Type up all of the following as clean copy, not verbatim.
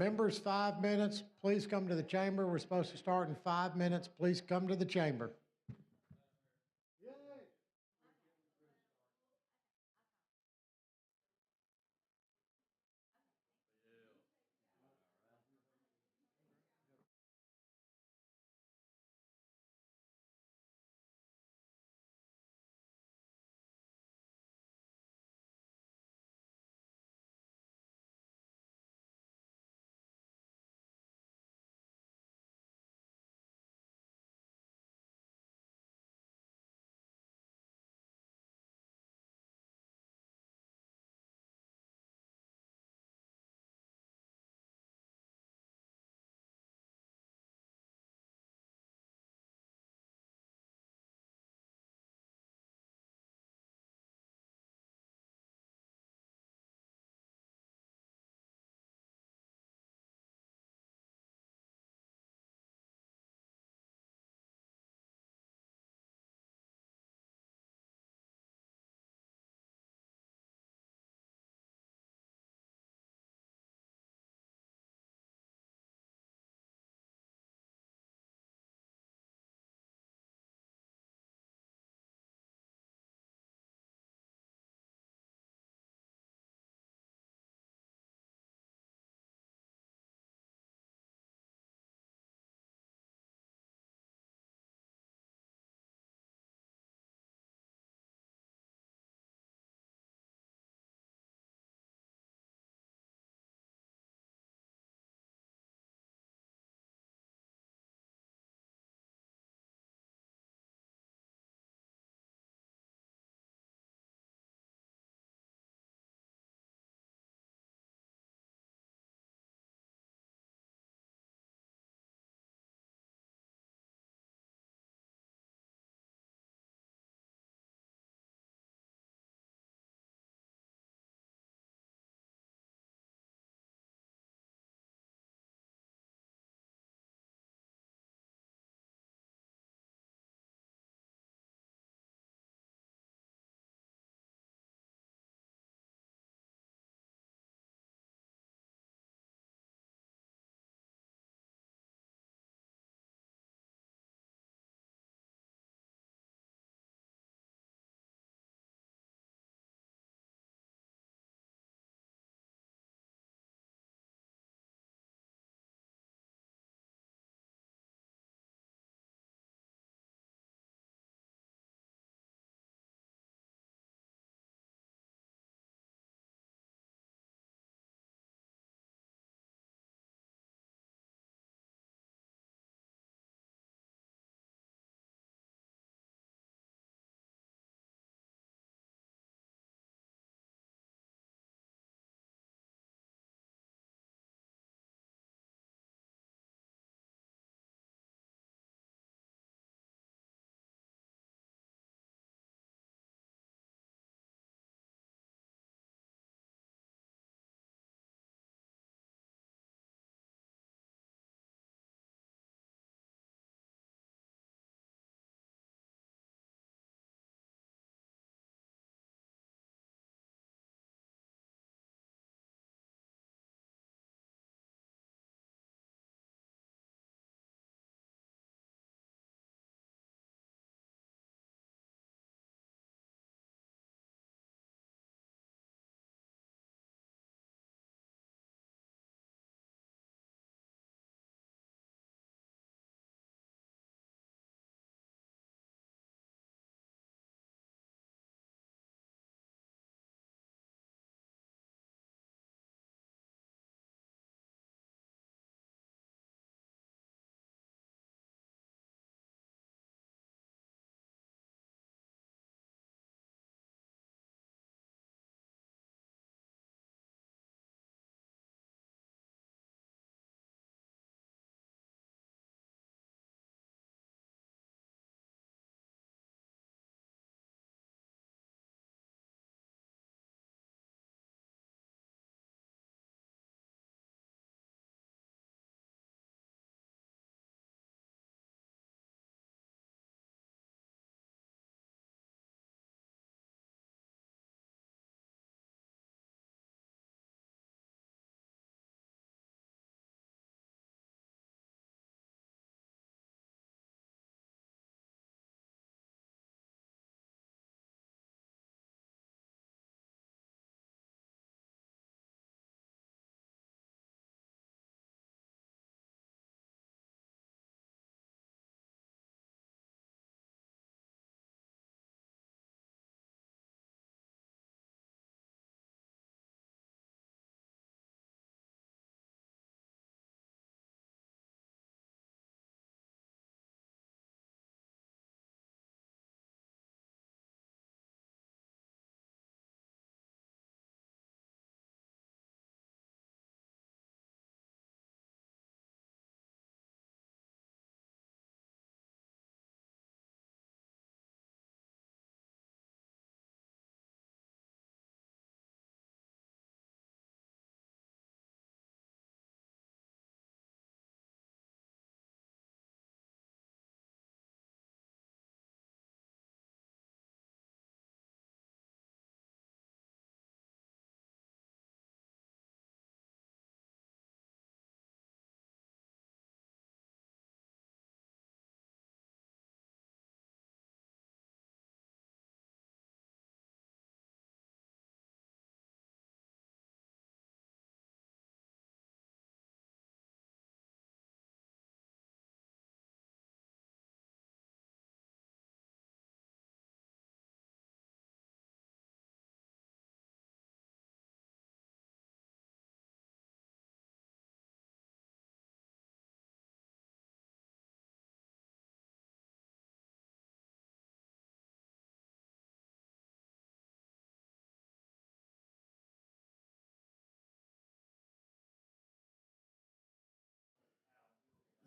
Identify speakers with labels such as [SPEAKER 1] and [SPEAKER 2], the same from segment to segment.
[SPEAKER 1] Members, 5 minutes. Please come to the chamber. We're supposed to start in 5 minutes. Please come to the chamber.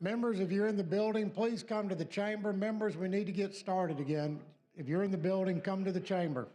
[SPEAKER 1] Members, if you're in the building, please come to the chamber. Members, we need to get started again. If you're in the building, come to the chamber.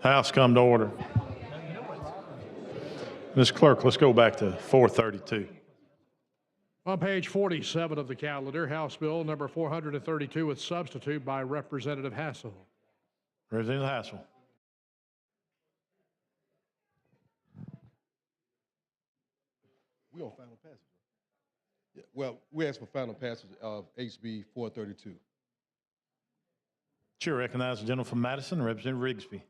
[SPEAKER 2] House come to order. Ms. Clerk, let's go back to 432.
[SPEAKER 3] On page 47 of the calendar, House Bill number 432 with substitute by Representative Hassel.
[SPEAKER 2] Representative Hassel.
[SPEAKER 4] We on final passage. Yeah, well, we asked for final passage of HB 432.
[SPEAKER 2] Chair recognizes the gentleman from Madison, Representative Rigsby.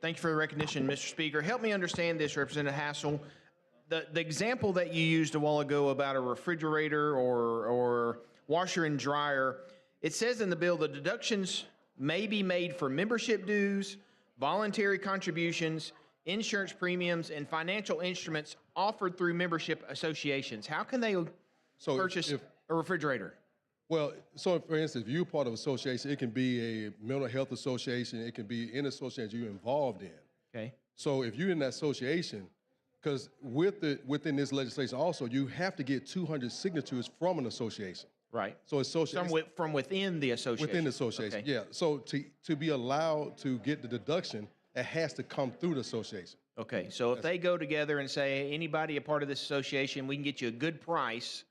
[SPEAKER 5] Thank you for the recognition, Mr. Speaker. Help me understand this, Representative Hassel. The example that you used a while ago about a refrigerator or washer and dryer, it says in the bill the deductions may be made for membership dues, voluntary contributions, insurance premiums, and financial instruments offered through membership associations. How can they purchase a refrigerator?
[SPEAKER 4] Well, so for instance, if you're part of an association, it can be a mental health association, it can be any association you're involved in.
[SPEAKER 5] Okay.
[SPEAKER 4] So if you're in that association, because within this legislation also, you have to get 200 signatures from an association.
[SPEAKER 5] Right.
[SPEAKER 4] So association
[SPEAKER 5] From within the association.
[SPEAKER 4] within the association,
[SPEAKER 5] Okay.
[SPEAKER 4] yeah. So to be allowed to get the deduction, it has to come through the association.
[SPEAKER 5] Okay, so if they go together and say, anybody a part of this association, we can get you a good price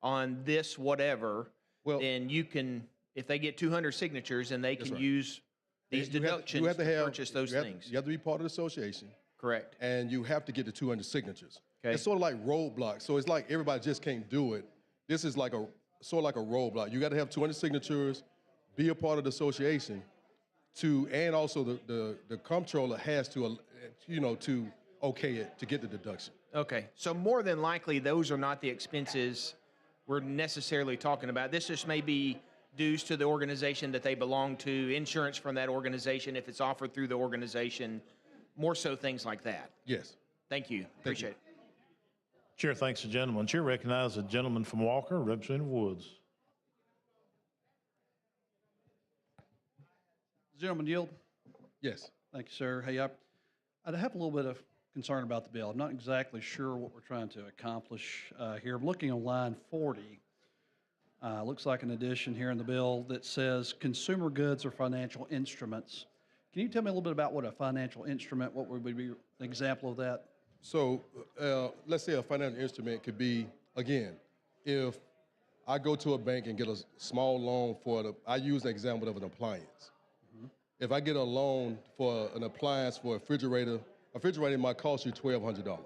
[SPEAKER 5] on this whatever,
[SPEAKER 4] Well,
[SPEAKER 5] then you can, if they get 200 signatures, and they can
[SPEAKER 4] right.
[SPEAKER 5] use these deductions to purchase those things.
[SPEAKER 4] You have to be part of the association,
[SPEAKER 5] Correct.
[SPEAKER 4] and you have to get the 200 signatures.
[SPEAKER 5] Okay.
[SPEAKER 4] It's sort of like roadblocks. So it's like everybody just can't do it. This is like sort of like a roadblock. You got to have 200 signatures, be a part of the association, and also the comptroller has to, to okay it to get the deduction.
[SPEAKER 5] Okay, so more than likely, those are not the expenses we're necessarily talking about. This just may be dues to the organization that they belong to, insurance from that organization if it's offered through the organization, more so things like that.
[SPEAKER 4] Yes.
[SPEAKER 5] Thank you. Appreciate it.
[SPEAKER 2] Chair thanks the gentleman. Chair recognizes the gentleman from Walker, Representative Woods.
[SPEAKER 6] Gentleman yield.
[SPEAKER 4] Yes.
[SPEAKER 6] Thank you, sir. Hey, I'd have a little bit of concern about the bill. I'm not exactly sure what we're trying to accomplish here. I'm looking on line 40. Looks like an addition here in the bill that says consumer goods or financial instruments. Can you tell me a little bit about what a financial instrument, what would be an example of that?
[SPEAKER 4] So let's say a financial instrument could be, again, if I go to a bank and get a small loan I use an example of an appliance. Mm-hmm. If I get a loan for an appliance for a refrigerator might cost you $1,200.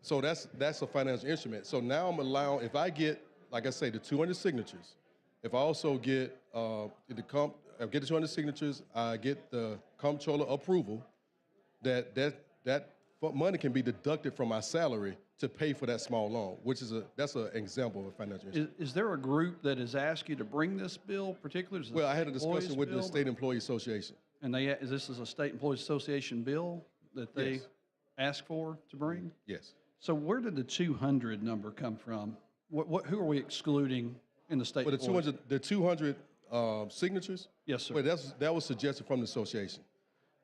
[SPEAKER 4] So that's a financial instrument. So now I'm allowed, if I get, like I say, the 200 signatures, if I also get the 200 signatures, I get the comptroller approval that money can be deducted from my salary to pay for that small loan, that's an example of a financial instrument.
[SPEAKER 6] Is there a group that has asked you to bring this bill particularly?
[SPEAKER 4] Well, I had a discussion with the State Employee Association.
[SPEAKER 6] And this is a State Employees Association bill that they
[SPEAKER 4] Yes.
[SPEAKER 6] asked for to bring?
[SPEAKER 4] Yes.
[SPEAKER 6] So where did the 200 number come from? Who are we excluding in the state?
[SPEAKER 4] But the 200 signatures?
[SPEAKER 6] Yes, sir.
[SPEAKER 4] Well, that was suggested from the association.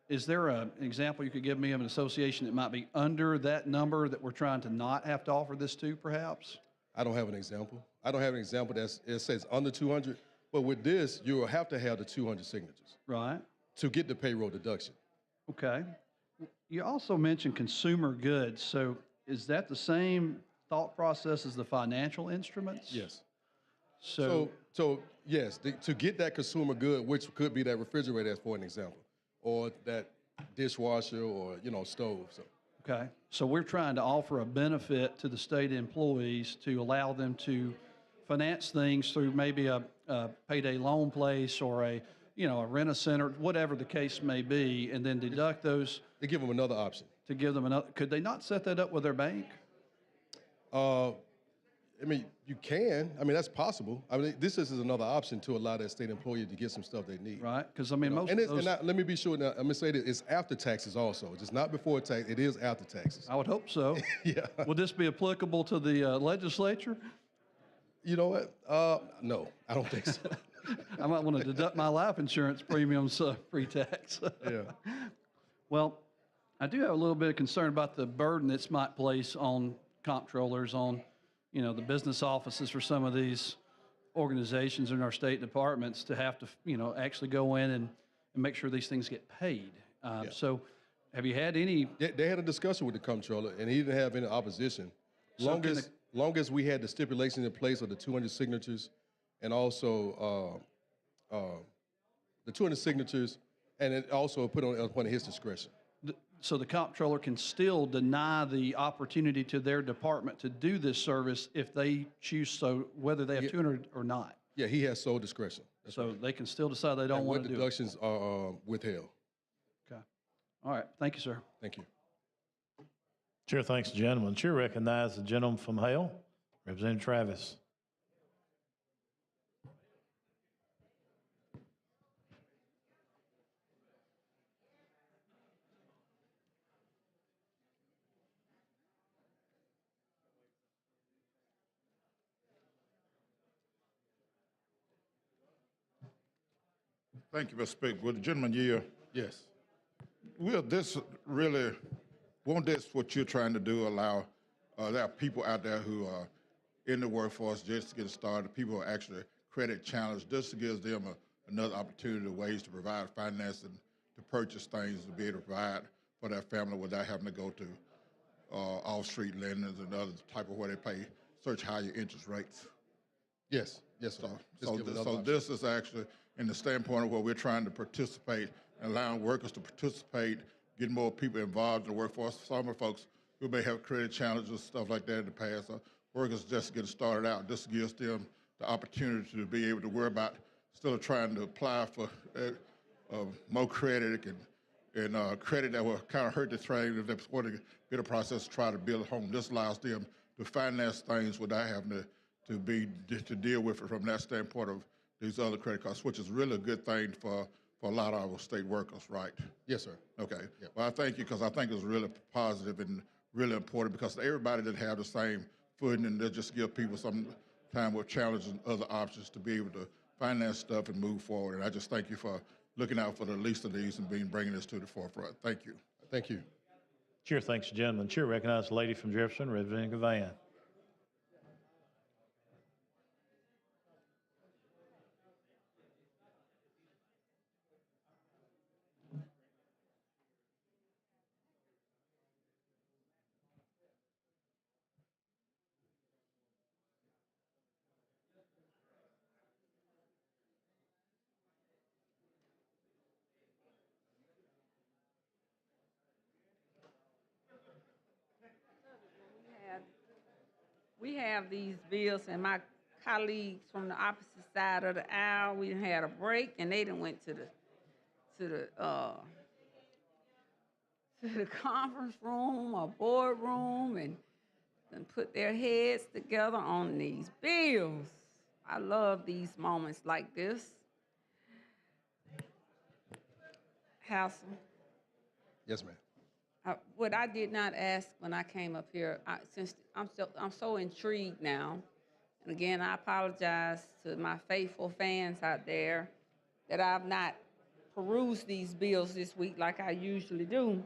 [SPEAKER 6] Is there an example you could give me of an association that might be under that number that we're trying to not have to offer this to, perhaps?
[SPEAKER 4] I don't have an example. I don't have an example it says under 200. But with this, you will have to have the 200 signatures
[SPEAKER 6] Right.
[SPEAKER 4] to get the payroll deduction.
[SPEAKER 6] Okay. You also mentioned consumer goods. So is that the same thought process as the financial instruments?
[SPEAKER 4] Yes.
[SPEAKER 6] So
[SPEAKER 4] Yes, to get that consumer good, which could be that refrigerator, as for an example, or that dishwasher, or stove. So.
[SPEAKER 6] okay. So we're trying to offer a benefit to the state employees to allow them to finance things through maybe a payday loan place or a rent-a-center, whatever the case may be, and then deduct those.
[SPEAKER 4] They give them another option.
[SPEAKER 6] To give them another. Could they not set that up with their bank?
[SPEAKER 4] You can. That's possible. This is another option to allow that state employee to get some stuff they need.
[SPEAKER 6] Right, because most
[SPEAKER 4] And,
[SPEAKER 6] of those,
[SPEAKER 4] let me be sure. Now, I'm gonna say that it's after taxes also. It's not before tax. It is after taxes.
[SPEAKER 6] I would hope so.
[SPEAKER 4] Yeah.
[SPEAKER 6] Would this be applicable to the legislature?
[SPEAKER 4] You know what? No, I don't think so.
[SPEAKER 6] I might want to deduct my life insurance premiums pre-tax.
[SPEAKER 4] Yeah.
[SPEAKER 6] Well, I do have a little bit of concern about the burden this might place on comptrollers, on the business offices for some of these organizations in our state departments to have to, actually go in and make sure these things get paid. So have you had any,
[SPEAKER 4] They had a discussion with the comptroller, and he didn't have any opposition.
[SPEAKER 6] So
[SPEAKER 4] Long
[SPEAKER 6] can
[SPEAKER 4] as we had the stipulations in place of the 200 signatures, and also the 200 signatures, and it also put on his discretion.
[SPEAKER 6] so the comptroller can still deny the opportunity to their department to do this service if they choose so, whether they have 200 or not?
[SPEAKER 4] Yeah, he has sole discretion.
[SPEAKER 6] So they can still decide they don't
[SPEAKER 4] And
[SPEAKER 6] want
[SPEAKER 4] what
[SPEAKER 6] to do it?
[SPEAKER 4] deductions are withheld.
[SPEAKER 6] Okay. All right. Thank you, sir.
[SPEAKER 4] Thank you.
[SPEAKER 2] Chair thanks the gentleman. Chair recognizes the gentleman from Hale, Representative Travis.
[SPEAKER 7] Thank you, Mr. Speaker. Will the gentleman yield?
[SPEAKER 4] Yes.
[SPEAKER 7] Will this really, won't this, what you're trying to do, allow, there are people out there who are in the workforce just to get started, people who are actually credit challenged, this gives them another opportunity, ways to provide financing, to purchase things, to be able to provide for their family without having to go to off-street lenders and other type of where they pay such higher interest rates.
[SPEAKER 4] Yes. Yes, sir. Just
[SPEAKER 7] So,
[SPEAKER 4] give another
[SPEAKER 7] so
[SPEAKER 4] option.
[SPEAKER 7] this is actually in the standpoint of where we're trying to participate and allowing workers to participate, getting more people involved in the workforce. Some of the folks who may have credit challenges, stuff like that in the past, workers just getting started out. This gives them the opportunity to be able to worry about instead of trying to apply for more credit and credit that will kind of hurt the trade if they want to get a process to try to build a home. This allows them to finance things without having to deal with it from that standpoint of these other credit cards, which is really a good thing for a lot of our state workers, right?
[SPEAKER 4] Yes, sir.
[SPEAKER 7] Okay. Well, I thank you because I think it's really positive and really important because everybody didn't have the same footing, and they'll just give people some time with challenges and other options to be able to finance stuff and move forward. And I just thank you for looking out for the least of these and bringing this to the forefront. Thank you.
[SPEAKER 4] Thank you.
[SPEAKER 2] Chair thanks the gentleman. Chair recognizes the lady from Jefferson, Representative Gavan.
[SPEAKER 8] We have these bills, and my colleagues from the opposite side of the aisle, we had a break, and they done went to the conference room or boardroom and put their heads together on these bills. I love these moments like this. Hassel.
[SPEAKER 4] Yes, ma'am.
[SPEAKER 8] What I did not ask when I came up here, since I'm so intrigued now, and again, I apologize to my faithful fans out there that I've not perused these bills this week like I usually do,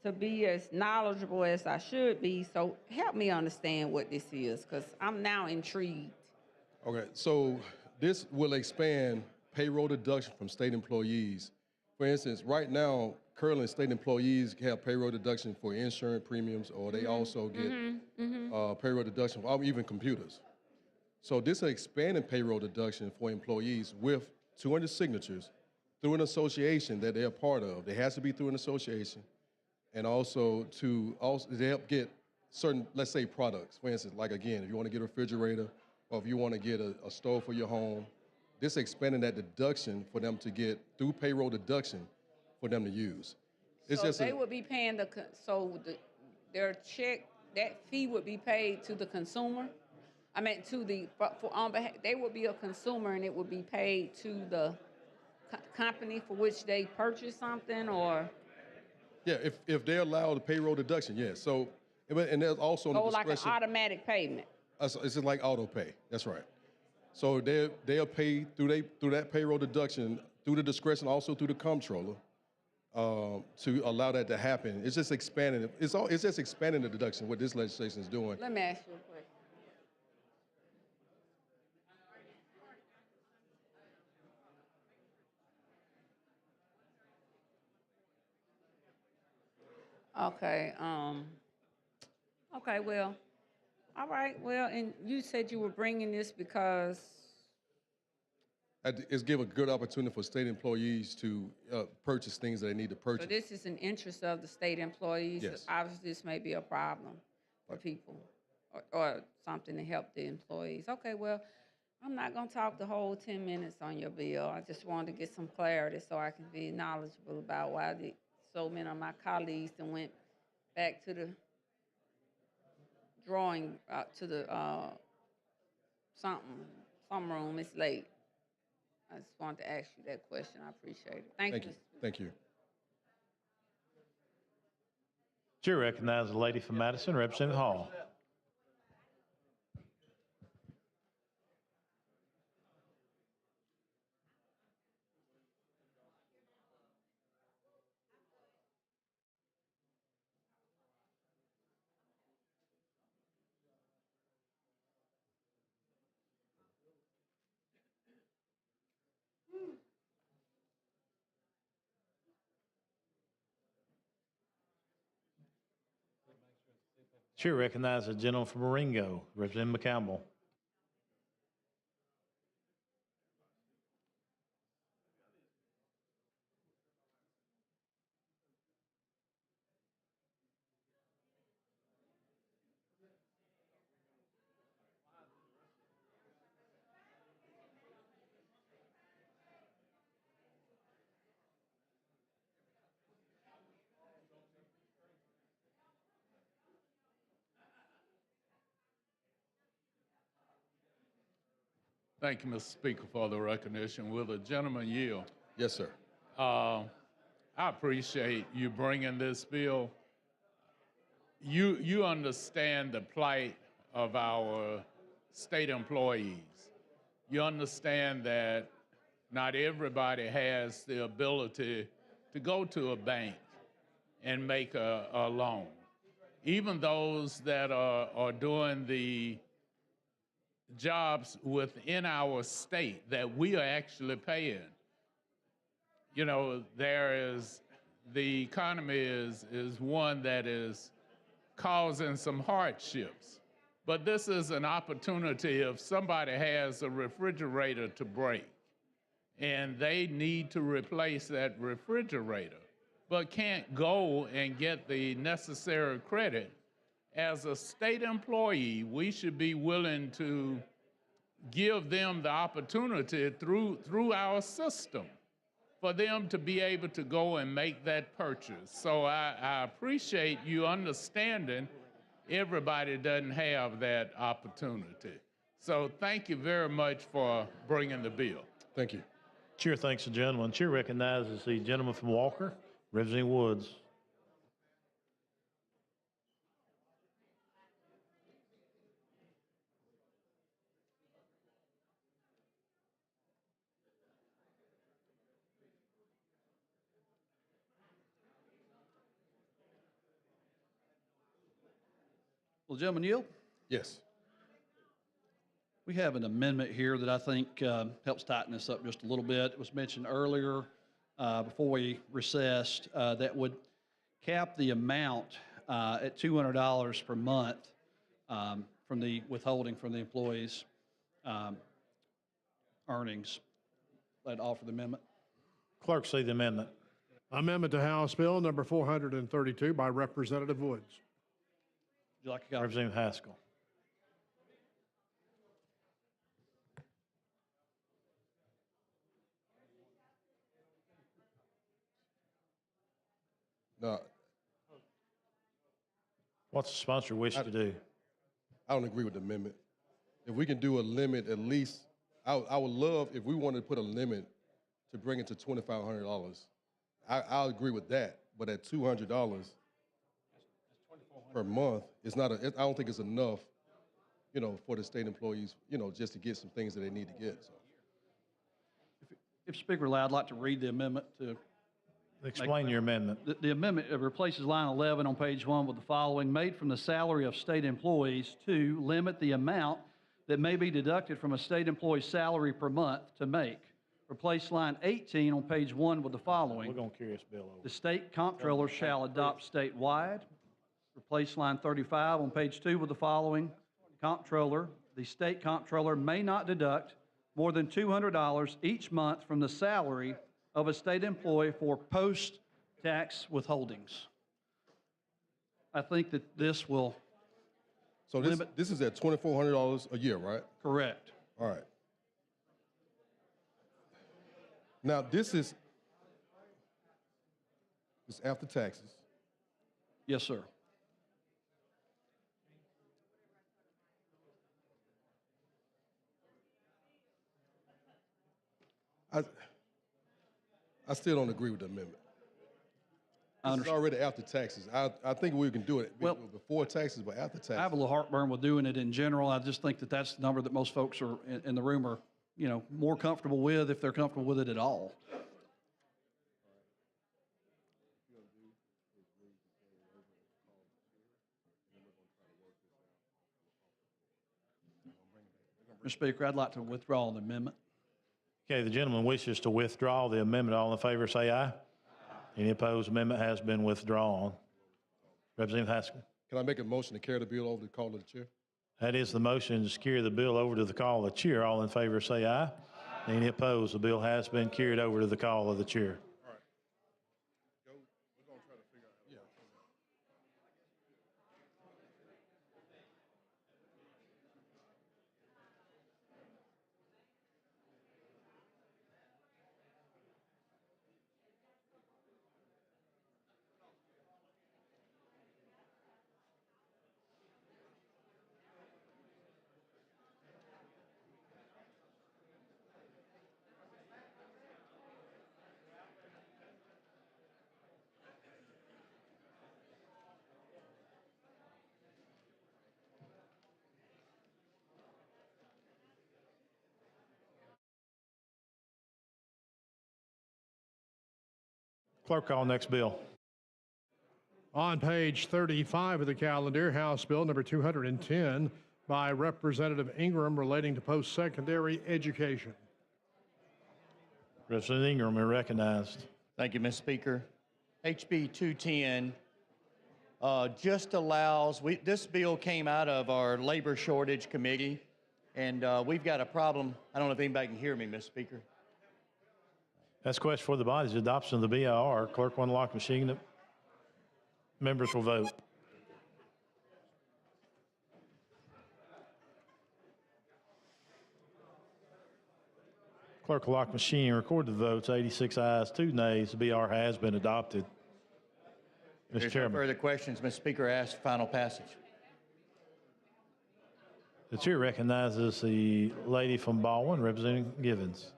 [SPEAKER 8] to be as knowledgeable as I should be. So help me understand what this is, because I'm now intrigued.
[SPEAKER 4] Okay, so this will expand payroll deduction from state employees. For instance, right now, currently state employees have payroll deduction for insurance premiums, or they also get payroll deduction for even computers. So this is expanding payroll deduction for employees with 200 signatures through an association that they're part of. It has to be through an association, and also to help get certain, let's say, products. For instance, like again, if you want to get a refrigerator, or if you want to get a stove for your home, this expanding that deduction for them to get through payroll deduction for them to use. It's
[SPEAKER 8] So
[SPEAKER 4] just
[SPEAKER 8] they would be paying their check, that fee would be paid to the consumer? I mean, on behalf, they would be a consumer and it would be paid to the company for which they purchased something, or?
[SPEAKER 4] yeah, if they're allowed the payroll deduction, yes. So, and there's also
[SPEAKER 8] Oh,
[SPEAKER 4] the
[SPEAKER 8] like an
[SPEAKER 4] discretion.
[SPEAKER 8] automatic payment?
[SPEAKER 4] It's just like auto pay. That's right. So they'll pay through that payroll deduction through the discretion, also through the comptroller, to allow that to happen. It's just expanding. It's just expanding the deduction. What this legislation is doing.
[SPEAKER 8] Let me ask you a question. Okay, okay, well, all right, well, and you said you were bringing this because,
[SPEAKER 4] It's give a good opportunity for state employees to purchase things that they need to
[SPEAKER 8] so
[SPEAKER 4] purchase.
[SPEAKER 8] this is an interest of the state employees?
[SPEAKER 4] Yes.
[SPEAKER 8] Obviously, this may be a problem for people, or something to help the employees. Okay, well, I'm not gonna talk the whole 10 minutes on your bill. I just wanted to get some clarity so I can be knowledgeable about why so many of my colleagues then went back to the drawing, to the, some room, it's late. I just wanted to ask you that question. I appreciate it. Thank
[SPEAKER 4] Thank
[SPEAKER 8] you.
[SPEAKER 4] you. Thank you.
[SPEAKER 2] Chair recognizes the lady from Madison, Representative Hall. Chair recognizes the gentleman from Marengo, Representative McCampbell.
[SPEAKER 9] Thank you, Mr. Speaker, for the recognition. Will the gentleman yield?
[SPEAKER 4] Yes, sir.
[SPEAKER 9] I appreciate you bringing this bill. You understand the plight of our state employees. You understand that not everybody has the ability to go to a bank and make a loan. Even those that are doing the jobs within our state that we are actually paying. You know, the economy is one that is causing some hardships. But this is an opportunity if somebody has a refrigerator to break and they need to replace that refrigerator, but can't go and get the necessary credit. As a state employee, we should be willing to give them the opportunity through our system for them to be able to go and make that purchase. So I appreciate you understanding everybody doesn't have that opportunity. So thank you very much for bringing the bill.
[SPEAKER 4] Thank you.
[SPEAKER 2] Chair thanks the gentleman. Chair recognizes the gentleman from Walker, Representative Woods.
[SPEAKER 6] Will the gentleman yield?
[SPEAKER 4] Yes.
[SPEAKER 6] We have an amendment here that I think helps tighten this up just a little bit. It was mentioned earlier before we recessed that would cap the amount at $200 per month from the withholding from the employees' earnings. I'd offer the amendment.
[SPEAKER 2] Clerk, see the amendment.
[SPEAKER 3] Amendment to House Bill number 432 by Representative Woods.
[SPEAKER 6] Would you like a copy?
[SPEAKER 2] Representative Haskell.
[SPEAKER 4] No,
[SPEAKER 2] What's the sponsor wish to do?
[SPEAKER 4] I don't agree with the amendment. If we can do a limit, at least, I would love if we wanted to put a limit to bring it to $2,500. I'll agree with that, but at $200 per month, it's not. I don't think it's enough, for the state employees, just to get some things that they need to get. So.
[SPEAKER 6] If Speaker allowed, I'd like to read the amendment to.
[SPEAKER 2] Explain your amendment.
[SPEAKER 6] The amendment replaces line 11 on page 1 with the following: made from the salary of state employees to limit the amount that may be deducted from a state employee's salary per month to make Replace line 18 on page 1 with the
[SPEAKER 2] We're
[SPEAKER 6] following.
[SPEAKER 2] going to carry this bill over.
[SPEAKER 6] The state comptroller shall adopt statewide. Replace line 35 on page 2 with the following. Comptroller, the state comptroller may not deduct more than $200 each month from the salary of a state employee for post-tax withholdings. I think that this will
[SPEAKER 4] So this is at $2,400 a year, right?
[SPEAKER 6] correct.
[SPEAKER 4] All right. Now, this is after taxes.
[SPEAKER 6] Yes, sir.
[SPEAKER 4] I still don't agree with the amendment.
[SPEAKER 6] I
[SPEAKER 4] This is
[SPEAKER 6] understand.
[SPEAKER 4] already after taxes. I think we can do it
[SPEAKER 6] Well-
[SPEAKER 4] before taxes, but after taxes.
[SPEAKER 6] I have a little heartburn with doing it in general. I just think that that's the number that most folks are in the room are, more comfortable with, if they're comfortable with it at all. Mr. Speaker, I'd like to withdraw the amendment.
[SPEAKER 2] Okay, the gentleman wishes to withdraw the amendment. All in favor, say aye. Any opposed? Amendment has been withdrawn. Representative Haskell.
[SPEAKER 4] Can I make a motion to carry the bill over to the call of the chair?
[SPEAKER 2] That is the motion to carry the bill over to the call of the chair. All in favor, say aye. Any opposed? The bill has been carried over to the call of the chair. Clerk, call next bill.
[SPEAKER 3] On page 35 of the calendar, House Bill number 210 by Representative Ingram relating to post-secondary education.
[SPEAKER 2] Representative Ingram is recognized.
[SPEAKER 10] Thank you, Mr. Speaker. HB 210 just allows, this bill came out of our labor shortage committee, and we've got a problem. I don't know if anybody can hear me, Mr. Speaker.
[SPEAKER 2] That's a question for the body, is adoption of the BIR. Clerk will unlock machine. Members will vote. Clerk will lock machine, record the votes, 86 ayes, 2 nays. The BR has been adopted. Mr.
[SPEAKER 10] There's no
[SPEAKER 2] Chairman,
[SPEAKER 10] further questions. Mr. Speaker, I ask for final passage.
[SPEAKER 2] the chair recognizes the lady from Baldwin, Representative Givens.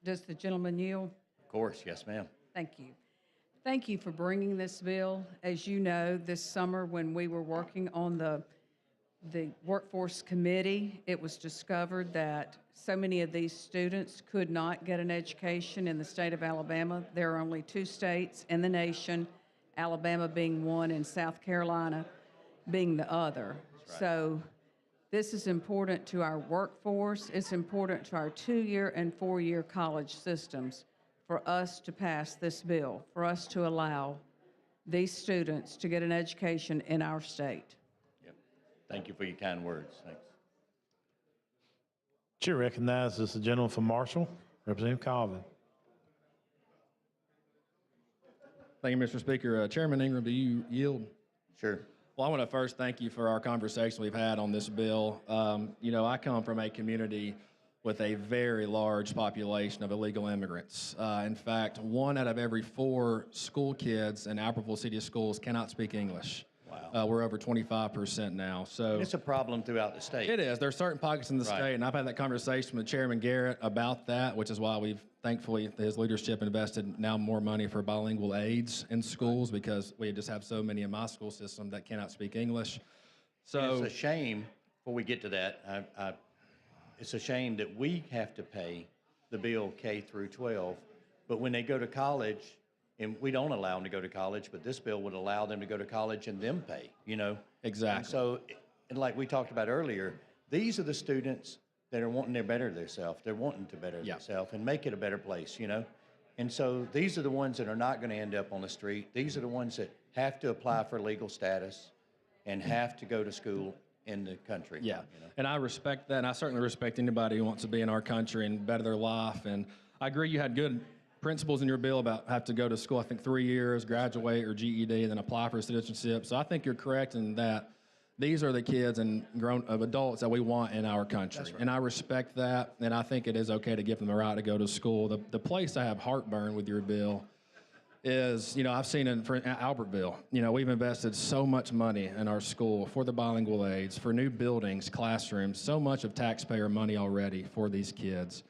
[SPEAKER 11] Does the gentleman yield?
[SPEAKER 10] Of course, yes, ma'am.
[SPEAKER 11] Thank you. Thank you for bringing this bill. As you know, this summer when we were working on the workforce committee, it was discovered that so many of these students could not get an education in the state of Alabama. There are only 2 states in the nation, Alabama being one and South Carolina being the other. So this is important to our workforce. It's important to our 2-year and 4-year college systems for us to pass this bill, for us to allow these students to get an education in our state.
[SPEAKER 10] Yep. Thank you for your kind words. Thanks.
[SPEAKER 2] Chair recognizes the gentleman from Marshall, Representative Colvin.
[SPEAKER 12] Thank you, Mr. Speaker. Chairman Ingram, do you yield?
[SPEAKER 10] Sure.
[SPEAKER 12] Well, I want to first thank you for our conversation we've had on this bill. I come from a community with a very large population of illegal immigrants. In fact, 1 out of every 4 school kids in Albertville City Schools cannot speak English.
[SPEAKER 10] Wow.
[SPEAKER 12] We're over 25% now. So
[SPEAKER 10] It's a problem throughout the state.
[SPEAKER 12] it is. There are certain pockets in the
[SPEAKER 10] Right.
[SPEAKER 12] state, and I've had that conversation with Chairman Garrett about that, which is why we've, thankfully, his leadership invested now more money for bilingual aides in schools because we just have so many in my school system that cannot speak English.
[SPEAKER 10] And
[SPEAKER 12] So
[SPEAKER 10] it's a shame before we get to that, it's a shame that we have to pay the bill K through 12, but when they go to college, and we don't allow them to go to college, but this bill would allow them to go to college and them pay, you know?
[SPEAKER 12] Exactly.
[SPEAKER 10] And so, and like we talked about earlier, these are the students that are wanting to better themselves. They're wanting to better themselves and make it a better place, you know? And so these are the ones that are not going to end up on the street. These are the ones that have to apply for legal status and have to go to school in the country.
[SPEAKER 12] Yeah,
[SPEAKER 10] You know?
[SPEAKER 12] and I respect that, and I certainly respect anybody who wants to be in our country and better their life. And I agree you had good principles in your bill about have to go to school, I think 3 years, graduate or GED, and then apply for citizenship. So I think you're correct in that these are the kids and adults that we want in our country. Right. And I respect that, and I think it is okay to give them the right to go to school. The place I have heartburn with your bill is, you know, I've seen in Albertville, you know, we've invested so much money in our school for the bilingual aids, for new buildings, classrooms, so much of taxpayer money already for these kids.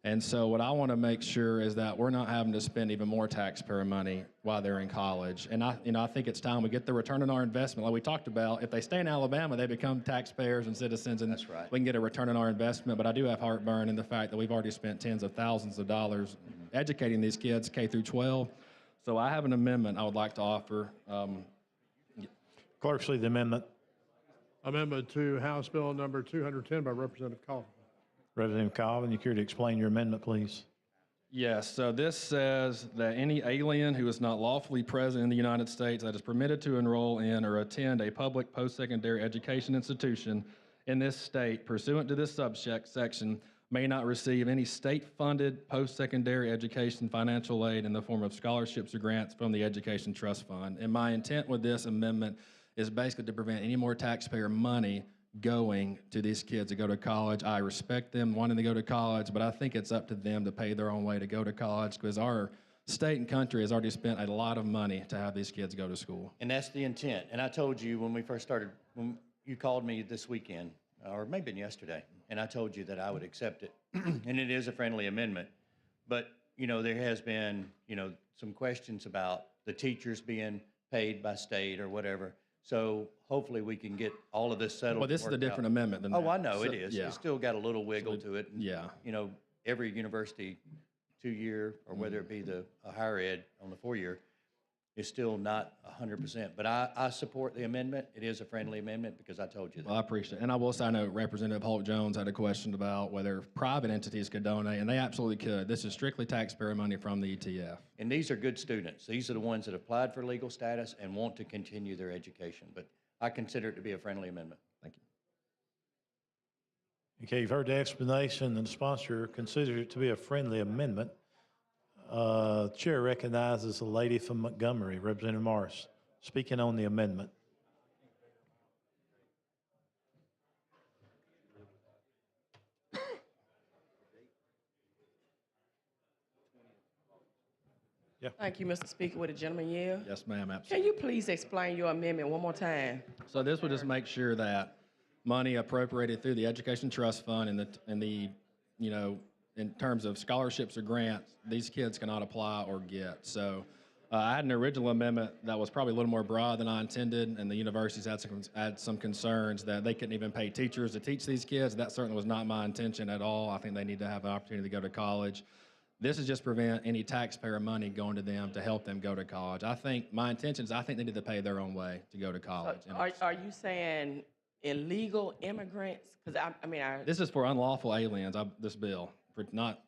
[SPEAKER 12] And so what I want to make sure is that we're not having to spend even more taxpayer money while they're in college. And I think it's time we get the return on our investment. Like we talked about, if they stay in Alabama, they become taxpayers and citizens, and
[SPEAKER 10] That's right.
[SPEAKER 12] we can get a return on our investment. But I do have heartburn in the fact that we've already spent tens of thousands of dollars educating these kids K through 12. So I have an amendment I would like to offer.
[SPEAKER 2] Clerk, see the amendment.
[SPEAKER 3] Amendment to House Bill number 210 by Representative Coffin.
[SPEAKER 2] Representative Colvin, you care to explain your amendment, please?
[SPEAKER 12] Yes, so this says that any alien who is not lawfully present in the United States that is permitted to enroll in or attend a public post-secondary education institution in this state pursuant to this subsection may not receive any state-funded post-secondary education financial aid in the form of scholarships or grants from the Education Trust Fund. And my intent with this amendment is basically to prevent any more taxpayer money going to these kids to go to college. I respect them wanting to go to college, but I think it's up to them to pay their own way to go to college because our state and country has already spent a lot of money to have these kids go to school.
[SPEAKER 10] And that's the intent. And I told you when we first started, when you called me this weekend, or maybe yesterday, and I told you that I would accept it. And it is a friendly amendment. But, you know, there has been, you know, some questions about the teachers being paid by state or whatever. So hopefully we can get all of this settled.
[SPEAKER 12] Well, this is a different amendment than
[SPEAKER 10] Oh,
[SPEAKER 12] that.
[SPEAKER 10] I know
[SPEAKER 12] So-
[SPEAKER 10] it is.
[SPEAKER 12] yeah.
[SPEAKER 10] It's still got a little wiggle to it. And,
[SPEAKER 12] yeah.
[SPEAKER 10] You know, every university 2-year, or whether it be the higher ed on the 4-year, is still not 100%. But I support the amendment. It is a friendly amendment because I told you that.
[SPEAKER 12] Well, I appreciate it. And I will say, I know Representative Holt Jones had a question about whether private entities could donate, and they absolutely could. This is strictly taxpayer money from the ETF.
[SPEAKER 10] And these are good students. These are the ones that applied for legal status and want to continue their education. But I consider it to be a friendly amendment.
[SPEAKER 12] Thank you.
[SPEAKER 2] Okay, you've heard the explanation, and the sponsor considers it to be a friendly amendment. Chair recognizes the lady from Montgomery, Representative Morris, speaking on the amendment. Yeah.
[SPEAKER 13] Thank you, Mr. Speaker. Would the gentleman yield?
[SPEAKER 12] Yes, ma'am,
[SPEAKER 13] Can
[SPEAKER 12] absolutely.
[SPEAKER 13] you please explain your amendment one more time?
[SPEAKER 12] So this would just make sure that money appropriated through the Education Trust Fund and the, you know, in terms of scholarships or grants, these kids cannot apply or get. So I had an original amendment that was probably a little more broad than I intended, and the universities had some concerns that they couldn't even pay teachers to teach these kids. That certainly was not my intention at all. I think they need to have an opportunity to go to college. This is just prevent any taxpayer money going to them to help them go to college. I think my intention is I think they need to pay their own way to go to college.
[SPEAKER 13] Are you saying illegal immigrants? Because I
[SPEAKER 12] This is for unlawful aliens, this bill, for not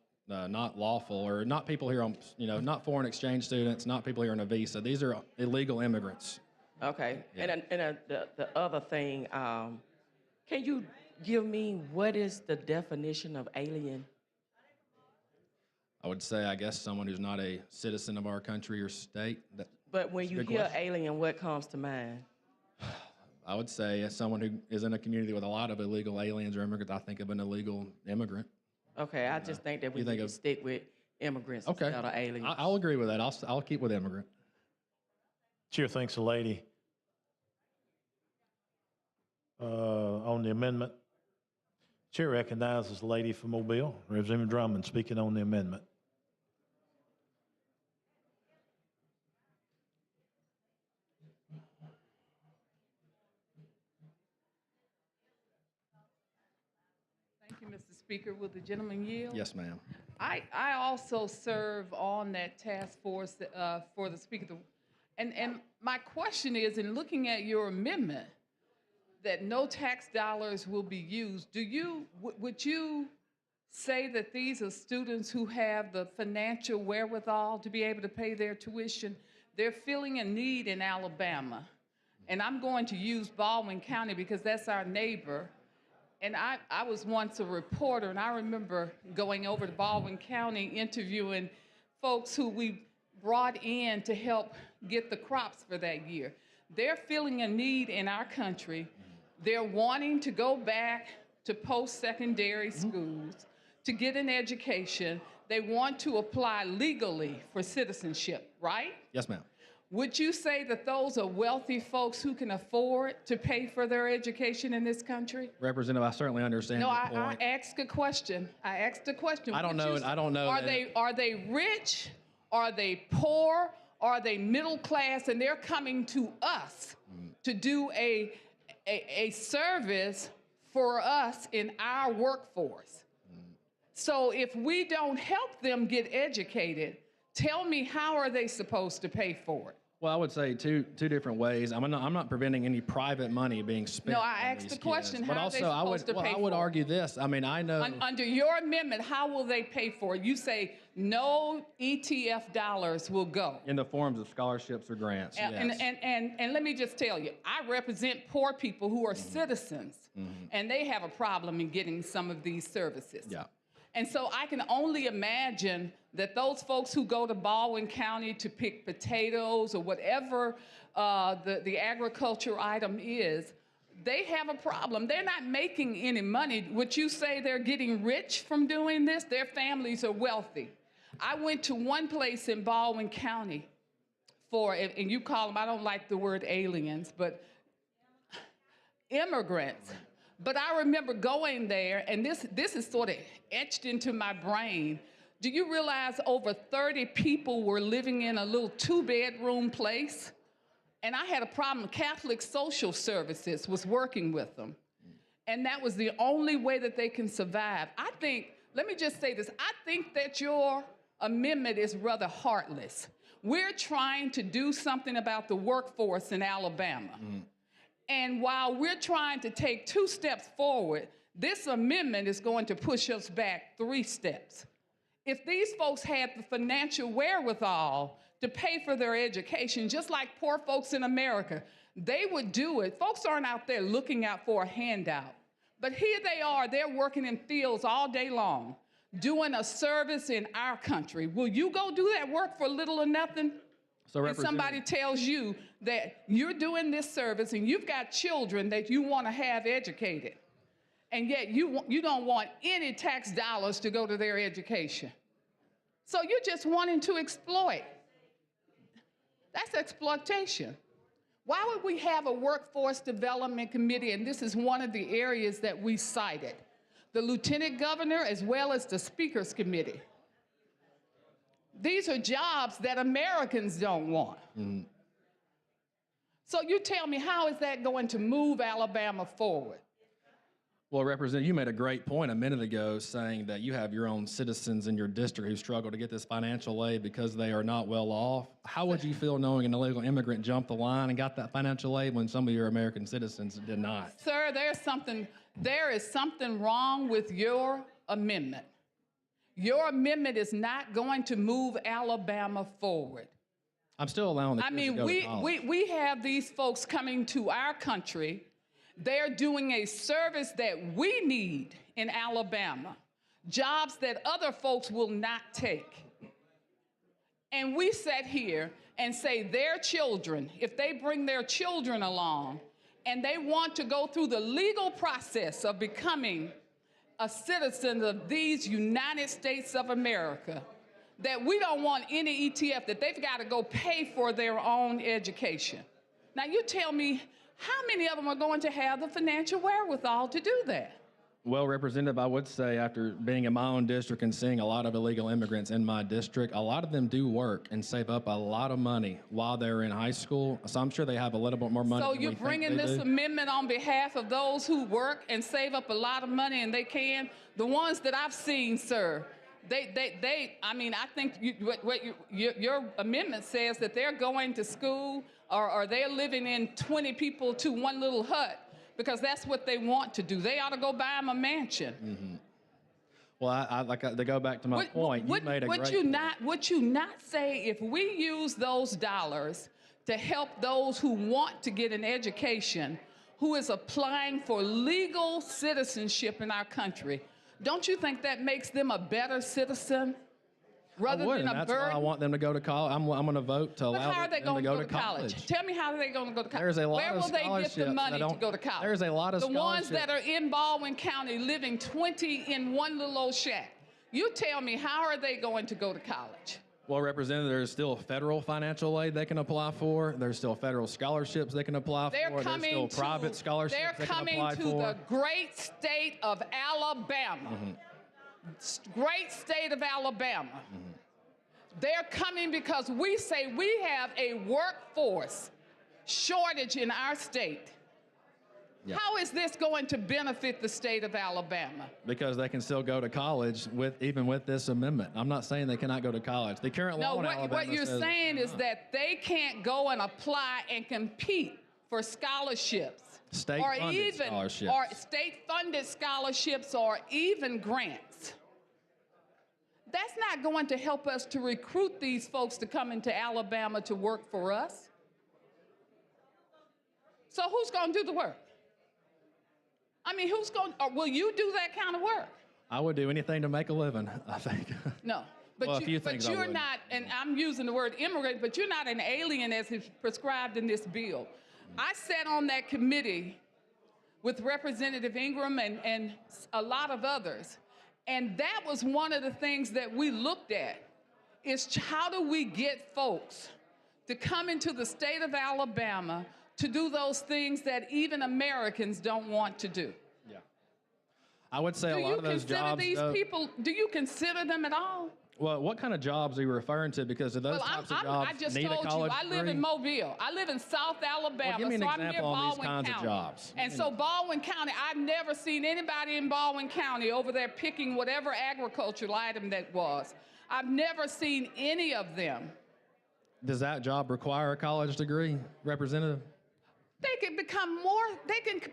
[SPEAKER 12] lawful or not people here on, you know, not foreign exchange students, not people here on a visa. These are illegal immigrants.
[SPEAKER 13] Okay.
[SPEAKER 12] Yeah.
[SPEAKER 13] And the other thing, can you give me what is the definition of alien?
[SPEAKER 12] I would say, I guess, someone who's not a citizen of our country or state.
[SPEAKER 13] But when you
[SPEAKER 12] Good
[SPEAKER 13] hear
[SPEAKER 12] question.
[SPEAKER 13] alien, what comes to mind?
[SPEAKER 12] I would say as someone who is in a community with a lot of illegal aliens or immigrants, I think of an illegal immigrant.
[SPEAKER 13] Okay, I just think that we
[SPEAKER 12] You think
[SPEAKER 13] need to
[SPEAKER 12] of-
[SPEAKER 13] stick with immigrants
[SPEAKER 12] Okay.
[SPEAKER 13] instead of aliens.
[SPEAKER 12] I'll agree with that. I'll keep with immigrant.
[SPEAKER 2] Chair thanks the lady on the amendment. Chair recognizes the lady from Mobile, Representative Drummond, speaking on the amendment.
[SPEAKER 14] Speaker, will the gentleman yield?
[SPEAKER 12] Yes, ma'am.
[SPEAKER 14] I also serve on that task force for the Speaker. And my question is, in looking at your amendment, that no tax dollars will be used, would you say that these are students who have the financial wherewithal to be able to pay their tuition? They're feeling a need in Alabama. And I'm going to use Baldwin County because that's our neighbor. And I was once a reporter, and I remember going over to Baldwin County interviewing folks who we brought in to help get the crops for that year. They're feeling a need in our country. They're wanting to go back to post-secondary schools to get an education. They want to apply legally for citizenship, right?
[SPEAKER 12] Yes, ma'am.
[SPEAKER 14] Would you say that those are wealthy folks who can afford to pay for their education in this country?
[SPEAKER 12] Representative, I certainly understand
[SPEAKER 14] No,
[SPEAKER 12] your
[SPEAKER 14] I
[SPEAKER 12] point.
[SPEAKER 14] asked a question. I asked a question.
[SPEAKER 12] I don't
[SPEAKER 14] Would
[SPEAKER 12] know.
[SPEAKER 14] you-
[SPEAKER 12] I don't know.
[SPEAKER 14] Are they rich? Are they poor? Are they middle class? And they're coming to us to do a service for us in our workforce. So if we don't help them get educated, tell me, how are they supposed to pay for it?
[SPEAKER 12] Well, I would say two different ways. I'm not preventing any private money being spent.
[SPEAKER 14] No, I
[SPEAKER 12] on
[SPEAKER 14] asked
[SPEAKER 12] these
[SPEAKER 14] the
[SPEAKER 12] kids.
[SPEAKER 14] question,
[SPEAKER 12] But
[SPEAKER 14] how are they
[SPEAKER 12] also,
[SPEAKER 14] supposed to pay
[SPEAKER 12] I would
[SPEAKER 14] for it?
[SPEAKER 12] argue this. I mean, I know.
[SPEAKER 14] Under your amendment, how will they pay for it? You say no ETF dollars will go.
[SPEAKER 12] In the forms of scholarships or grants. Yes.
[SPEAKER 14] And let me just tell you, I represent poor people who are citizens, and they have a problem in getting some of these services.
[SPEAKER 12] Yeah.
[SPEAKER 14] And so I can only imagine that those folks who go to Baldwin County to pick potatoes or whatever the agriculture item is, they have a problem. They're not making any money. Would you say they're getting rich from doing this? Their families are wealthy. I went to one place in Baldwin County and you call them, I don't like the word aliens, but immigrants. But I remember going there, and this is sort of etched into my brain. Do you realize over 30 people were living in a little 2-bedroom place? And I had a problem. Catholic Social Services was working with them. And that was the only way that they can survive. Let me just say this, I think that your amendment is rather heartless. We're trying to do something about the workforce in Alabama. And while we're trying to take 2 steps forward, this amendment is going to push us back 3 steps. If these folks had the financial wherewithal to pay for their education, just like poor folks in America, they would do it. Folks aren't out there looking out for a handout. But here they are, they're working in fields all day long, doing a service in our country. Will you go do that work for little or nothing?
[SPEAKER 12] So
[SPEAKER 14] And somebody tells you that you're doing this service and you've got children that you want to have educated, and yet you don't want any tax dollars to go to their education. So you're just wanting to exploit. That's exploitation. Why would we have a workforce development committee? And this is one of the areas that we cited. The lieutenant governor as well as the speaker's committee. These are jobs that Americans don't want. So you tell me, how is that going to move Alabama forward?
[SPEAKER 12] Well, Representative, you made a great point a minute ago saying that you have your own citizens in your district who struggle to get this financial aid because they are not well off. How would you feel knowing an illegal immigrant jumped the line and got that financial aid when some of your American citizens did not?
[SPEAKER 14] Sir, there is something wrong with your amendment. Your amendment is not going to move Alabama forward.
[SPEAKER 12] I'm still allowing the kids to go to college.
[SPEAKER 14] we have these folks coming to our country. They're doing a service that we need in Alabama, jobs that other folks will not take. And we sit here and say their children, if they bring their children along and they want to go through the legal process of becoming a citizen of these United States of America, that we don't want any ETF, that they've got to go pay for their own education. Now you tell me, how many of them are going to have the financial wherewithal to do that?
[SPEAKER 12] Well, Representative, I would say after being in my own district and seeing a lot of illegal immigrants in my district, a lot of them do work and save up a lot of money while they're in high school. So I'm sure they have a little bit more money
[SPEAKER 14] So
[SPEAKER 12] than
[SPEAKER 14] you're
[SPEAKER 12] we think
[SPEAKER 14] bringing
[SPEAKER 12] they
[SPEAKER 14] this
[SPEAKER 12] do.
[SPEAKER 14] amendment on behalf of those who work and save up a lot of money and they can? The ones that I've seen, sir, I mean, I think your amendment says that they're going to school or they're living in 20 people to one little hut because that's what they want to do. They ought to go buy them a mansion.
[SPEAKER 12] Mm-hmm. Well, to go back to my point, you made a great point.
[SPEAKER 14] Would you not say if we use those dollars to help those who want to get an education, who is applying for legal citizenship in our country, don't you think that makes them a better citizen rather than a
[SPEAKER 12] that's
[SPEAKER 14] burden?
[SPEAKER 12] why I want them to go to college. I'm going to vote to
[SPEAKER 14] But
[SPEAKER 12] allow
[SPEAKER 14] how are they
[SPEAKER 12] them to
[SPEAKER 14] going
[SPEAKER 12] go to college.
[SPEAKER 14] Tell me how they're going to go to college.
[SPEAKER 12] There's a lot
[SPEAKER 14] Where
[SPEAKER 12] of
[SPEAKER 14] will they get the
[SPEAKER 12] scholarships
[SPEAKER 14] money
[SPEAKER 12] that
[SPEAKER 14] to go to college?
[SPEAKER 12] There's a lot of
[SPEAKER 14] The ones
[SPEAKER 12] scholarships.
[SPEAKER 14] that are in Baldwin County living 20 in one little old shack. You tell me, how are they going to go to college?
[SPEAKER 12] Well, Representative, there's still federal financial aid they can apply for. There's still federal scholarships they can apply for. There's still private scholarships they can apply for.
[SPEAKER 14] They're coming to the great state of Alabama. Great state of Alabama. They're coming because we say we have a workforce shortage in our state.
[SPEAKER 12] Yeah.
[SPEAKER 14] How is this going to benefit the state of Alabama?
[SPEAKER 12] Because they can still go to college even with this amendment. I'm not saying they cannot go to college. The current law in Alabama
[SPEAKER 14] what you're
[SPEAKER 12] says,
[SPEAKER 14] saying is that they can't go and apply and compete for scholarships.
[SPEAKER 12] State-funded scholarships.
[SPEAKER 14] Or state-funded scholarships or even grants. That's not going to help us to recruit these folks to come into Alabama to work for us. So who's going to do the work? I mean, will you do that kind of work?
[SPEAKER 12] I would do anything to make a living, I think.
[SPEAKER 14] No. But,
[SPEAKER 12] Well, a few things I
[SPEAKER 14] you're
[SPEAKER 12] would.
[SPEAKER 14] not, and I'm using the word immigrant, but you're not an alien as is prescribed in this bill. I sat on that committee with Representative Ingram and a lot of others, and that was one of the things that we looked at, is how do we get folks to come into the state of Alabama to do those things that even Americans don't want to do.
[SPEAKER 12] Yeah. I would say a lot of those jobs.
[SPEAKER 14] Do you consider them at all?
[SPEAKER 12] Well, what kind of jobs are you referring to? Because of those types of jobs
[SPEAKER 14] I just
[SPEAKER 12] need a
[SPEAKER 14] told you,
[SPEAKER 12] college
[SPEAKER 14] I live
[SPEAKER 12] degree?
[SPEAKER 14] in Mobile. I live in South Alabama.
[SPEAKER 12] Well, give me an
[SPEAKER 14] so I'm near
[SPEAKER 12] example on these
[SPEAKER 14] Baldwin
[SPEAKER 12] kinds of
[SPEAKER 14] County.
[SPEAKER 12] jobs.
[SPEAKER 14] And so Baldwin County, I've never seen anybody in Baldwin County over there picking whatever agricultural item that was. I've never seen any of them.
[SPEAKER 12] Does that job require a college degree, Representative?
[SPEAKER 14] They can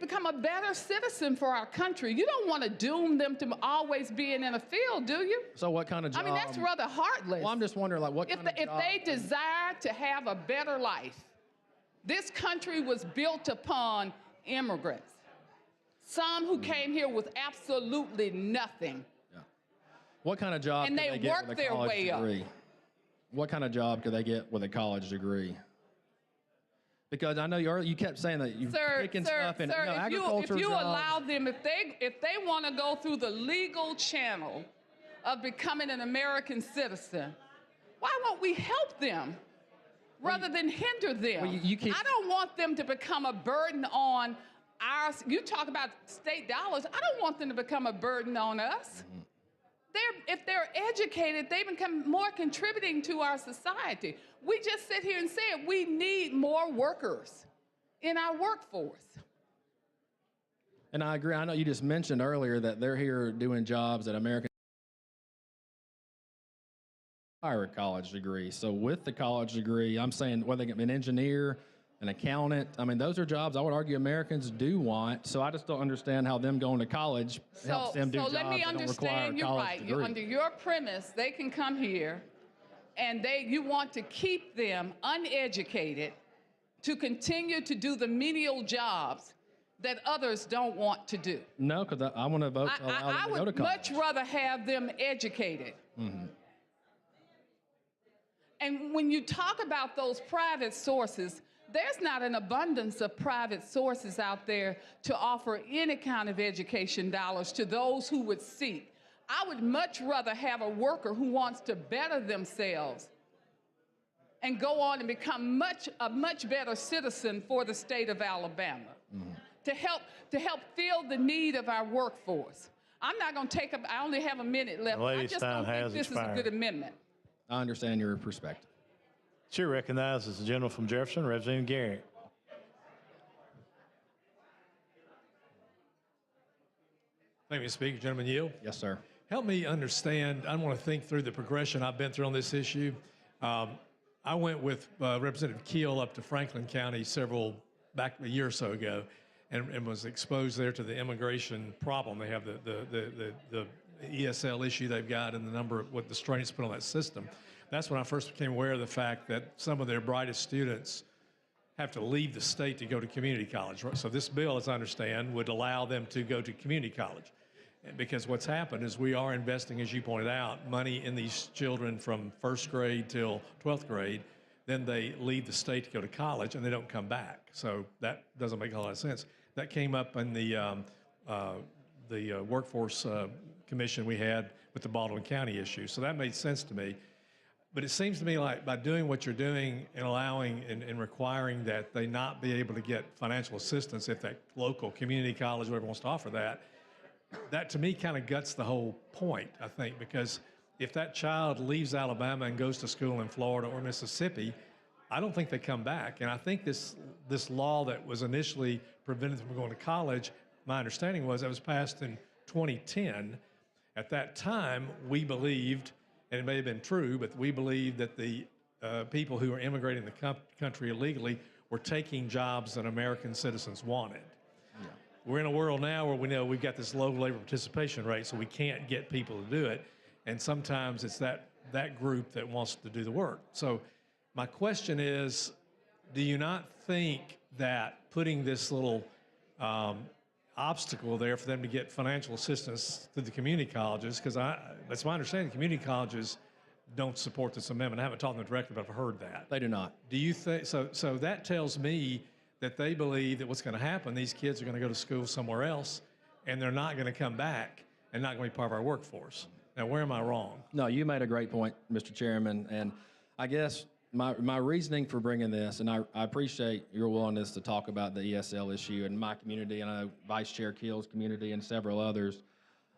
[SPEAKER 14] become a better citizen for our country. You don't want to doom them to always being in a field, do you?
[SPEAKER 12] So what kind of job?
[SPEAKER 14] I mean, that's rather heartless.
[SPEAKER 12] Well, I'm just wondering, like, what kind of job?
[SPEAKER 14] If they desire to have a better life, this country was built upon immigrants. Some who came here with absolutely nothing.
[SPEAKER 12] Yeah. What kind of job
[SPEAKER 14] And
[SPEAKER 12] could
[SPEAKER 14] they
[SPEAKER 12] they get
[SPEAKER 14] worked
[SPEAKER 12] with a
[SPEAKER 14] their
[SPEAKER 12] college
[SPEAKER 14] way up.
[SPEAKER 12] degree? What kind of job could they get with a college degree? Because I know you kept saying that you're picking stuff in agriculture
[SPEAKER 14] if you
[SPEAKER 12] jobs.
[SPEAKER 14] allow them, if they want to go through the legal channel of becoming an American citizen, why won't we help them rather than hinder them?
[SPEAKER 12] Well, you keep,
[SPEAKER 14] I don't want them to become a burden on our. You talk about state dollars. I don't want them to become a burden on us.
[SPEAKER 12] Mm-hmm.
[SPEAKER 14] If they're educated, they become more contributing to our society. We just sit here and say we need more workers in our workforce.
[SPEAKER 12] And I agree. I know you just mentioned earlier that they're here doing jobs that American require a college degree. So with the college degree, I'm saying whether they get an engineer, an accountant, I mean, those are jobs I would argue Americans do want. So I just don't understand how them going to college helps them do jobs
[SPEAKER 14] let me
[SPEAKER 12] that don't require
[SPEAKER 14] understand
[SPEAKER 12] a
[SPEAKER 14] you
[SPEAKER 12] college
[SPEAKER 14] right.
[SPEAKER 12] degree.
[SPEAKER 14] Under your premise, they can come here and you want to keep them uneducated to continue to do the menial jobs that others don't want to do.
[SPEAKER 12] No, because I want to vote to allow them to go to
[SPEAKER 14] I would
[SPEAKER 12] college.
[SPEAKER 14] much rather have them educated.
[SPEAKER 12] Mm-hmm.
[SPEAKER 14] And when you talk about those private sources, there's not an abundance of private sources out there to offer any kind of education dollars to those who would seek. I would much rather have a worker who wants to better themselves and go on and become a much better citizen for the state of Alabama.
[SPEAKER 12] Mm-hmm.
[SPEAKER 14] to help fill the need of our workforce. I'm not going to take up, I only have a minute left.
[SPEAKER 2] The
[SPEAKER 14] I
[SPEAKER 2] lady's
[SPEAKER 14] just
[SPEAKER 2] time
[SPEAKER 14] don't think
[SPEAKER 2] has
[SPEAKER 14] this is a
[SPEAKER 2] expired.
[SPEAKER 14] good amendment.
[SPEAKER 12] I understand your perspective.
[SPEAKER 2] Chair recognizes the gentleman from Jefferson, Representative Garrett.
[SPEAKER 15] Thank you, Mr. Speaker. Gentleman yield.
[SPEAKER 12] Yes, sir.
[SPEAKER 15] Help me understand. I want to think through the progression I've been through on this issue. I went with Representative Keel up to Franklin County back a year or so ago, and was exposed there to the immigration problem. They have the ESL issue they've got and the number of what the strain it's put on that system. That's when I first became aware of the fact that some of their brightest students have to leave the state to go to community college. So this bill, as I understand, would allow them to go to community college. Because what's happened is we are investing, as you pointed out, money in these children from first grade till 12th grade. Then they leave the state to go to college and they don't come back. So that doesn't make a lot of sense. That came up in the workforce commission we had with the Baldwin County issue. So that made sense to me. But it seems to me like by doing what you're doing and allowing and requiring that they not be able to get financial assistance if that local community college, whatever wants to offer that to me kind of guts the whole point, I think, because if that child leaves Alabama and goes to school in Florida or Mississippi, I don't think they come back. And I think this law that was initially prevented them from going to college, my understanding was that was passed in 2010. At that time, we believed, and it may have been true, but we believed that the people who were immigrating the country illegally were taking jobs that American citizens wanted. We're in a world now where we know we've got this low labor participation rate, so we can't get people to do it. And sometimes it's that group that wants to do the work. So my question is, do you not think that putting this little obstacle there for them to get financial assistance through the community colleges, because that's my understanding, the community colleges don't support this amendment. I haven't talked to them directly, but I've heard that.
[SPEAKER 12] They do not.
[SPEAKER 15] Do you think, so that tells me that they believe that what's going to happen, these kids are going to go to school somewhere else, and they're not going to come back and not going to be part of our workforce. Now, where am I wrong?
[SPEAKER 12] No, you made a great point, Mr. Chairman, and I guess my reasoning for bringing this, and I appreciate your willingness to talk about the ESL issue in my community, and I know Vice Chair Keel's community and several others.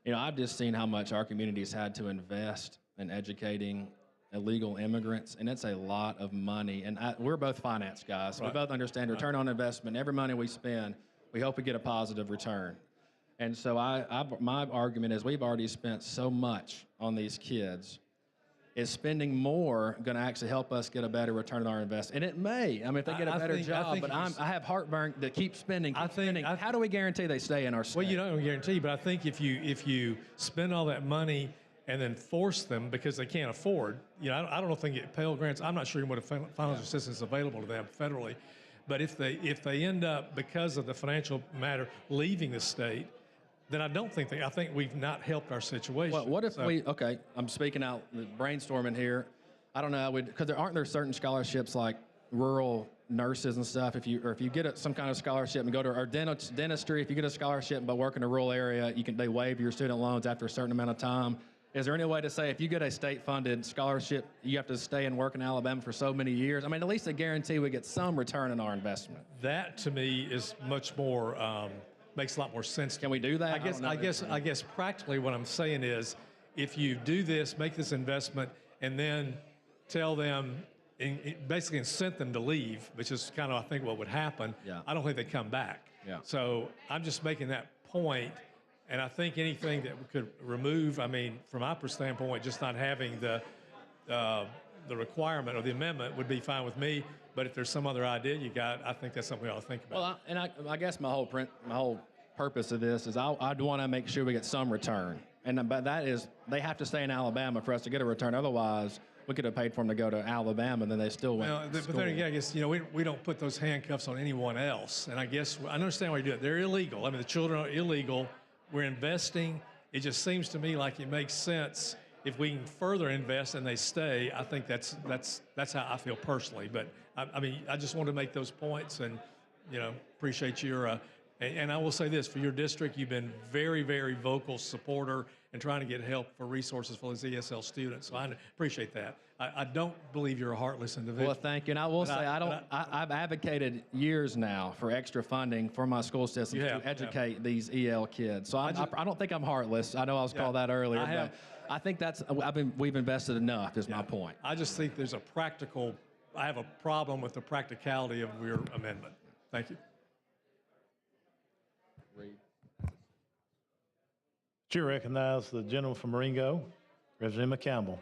[SPEAKER 12] You know, I've just seen how much our community's had to invest in educating illegal immigrants, and it's a lot of money. And we're both finance guys, so we both understand return on investment. Every money we spend, we hope we get a positive return. And so my argument is we've already spent so much on these kids. Is spending more going to actually help us get a better return on our investment? And it may. I mean, if they get a better job, but I have heartburn to keep spending. How do we guarantee they stay in our state?
[SPEAKER 15] Well, you don't guarantee, but I think if you spend all that money and then force them because they can't afford, you know, I don't think Pell Grants, I'm not sure what financial assistance is available to them federally, but if they end up, because of the financial matter, leaving the state, then I think we've not helped our situation.
[SPEAKER 12] Well, what if okay, I'm speaking out, brainstorming here. I don't know, because aren't there certain scholarships like rural nurses and stuff? If you get some kind of scholarship and go to, or dentistry, if you get a scholarship but work in a rural area, they waive your student loans after a certain amount of time. Is there any way to say if you get a state-funded scholarship, you have to stay and work in Alabama for so many years? I mean, at least a guarantee we get some return on our investment.
[SPEAKER 15] That to me is much more. Makes a lot more sense.
[SPEAKER 12] Can we do that?
[SPEAKER 15] I guess practically what I'm saying is, if you do this, make this investment, and then tell them, basically incent them to leave, which is kind of I think what would happen.
[SPEAKER 12] Yeah.
[SPEAKER 15] I don't think they come back.
[SPEAKER 12] Yeah.
[SPEAKER 15] So I'm just making that point, and I think anything that we could remove, I mean, from our standpoint, just not having the requirement or the amendment would be fine with me. But if there's some other idea you got, I think that's something we ought to think about.
[SPEAKER 12] Well, I guess my whole purpose of this is I'd want to make sure we get some return, but that is they have to stay in Alabama for us to get a return. Otherwise, we could have paid for them to go to Alabama, and then they still went.
[SPEAKER 15] But then again, I guess we don't put those handcuffs on anyone else, and I guess I understand why you do it. They're illegal. I mean, the children are illegal. We're investing. It just seems to me like it makes sense. If we can further invest and they stay, I think that's how I feel personally. But I mean, I just want to make those points, and appreciate your And I will say this, for your district, you've been very, very vocal supporter and trying to get help for resources for those ESL students. So I appreciate that. I don't believe you're a heartless individual.
[SPEAKER 12] Well, thank you. And I will
[SPEAKER 15] But
[SPEAKER 12] say,
[SPEAKER 15] but
[SPEAKER 12] I've advocated years now for extra funding for my school systems
[SPEAKER 15] You have,
[SPEAKER 12] to educate these EL kids. So I don't think I'm heartless. I know I was called
[SPEAKER 15] Yeah,
[SPEAKER 12] that earlier,
[SPEAKER 15] I have-
[SPEAKER 12] but I think we've invested enough is my point.
[SPEAKER 15] I just think there's I have a problem with the practicality of your amendment. Thank you.
[SPEAKER 2] Chair recognizes the gentleman from Ringo, Representative McCampbell.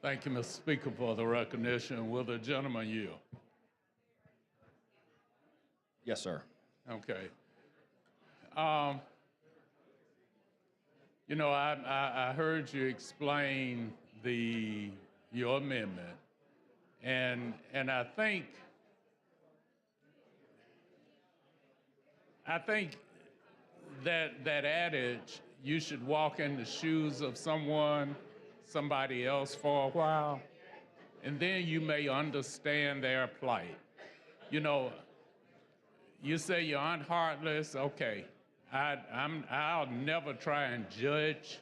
[SPEAKER 9] Thank you, Mr. Speaker, for the recognition. Will the gentleman yield?
[SPEAKER 12] Yes, sir.
[SPEAKER 9] Okay. You know, I heard you explain your amendment, and I think that adage, you should walk in the shoes of somebody else for a while, and then you may understand their plight. You know, you say you're unheartless, okay. I'll never try and judge,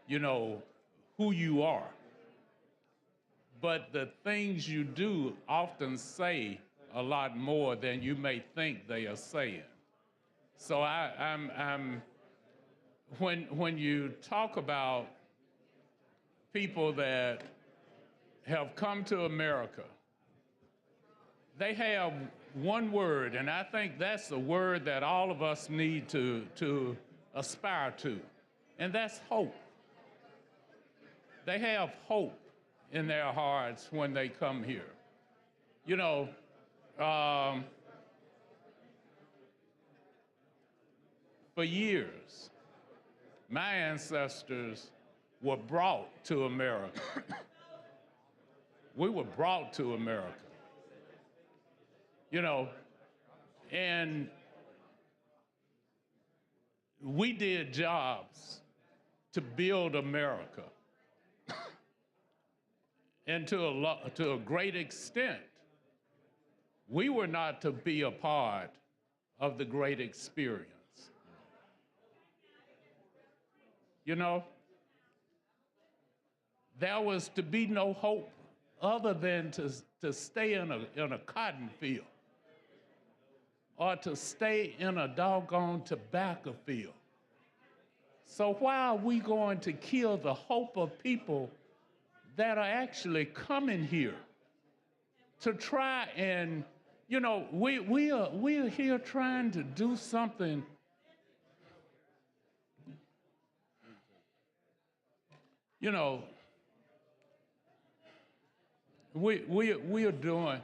[SPEAKER 9] you know, who you are. But the things you do often say a lot more than you may think they are saying. So when you talk about people that have come to America, they have one word, and I think that's the word that all of us need to aspire to, and that's hope. They have hope in their hearts when they come here. You know, for years, my ancestors were brought to America. We were brought to America. You know, and we did jobs to build America. And to a great extent, we were not to be a part of the great experience. You know, there was to be no hope other than to stay in a cotton field or to stay in a doggone tobacco field. So why are we going to kill the hope of people that are actually coming here to try and, you know, we are here trying to do something. You know, we are doing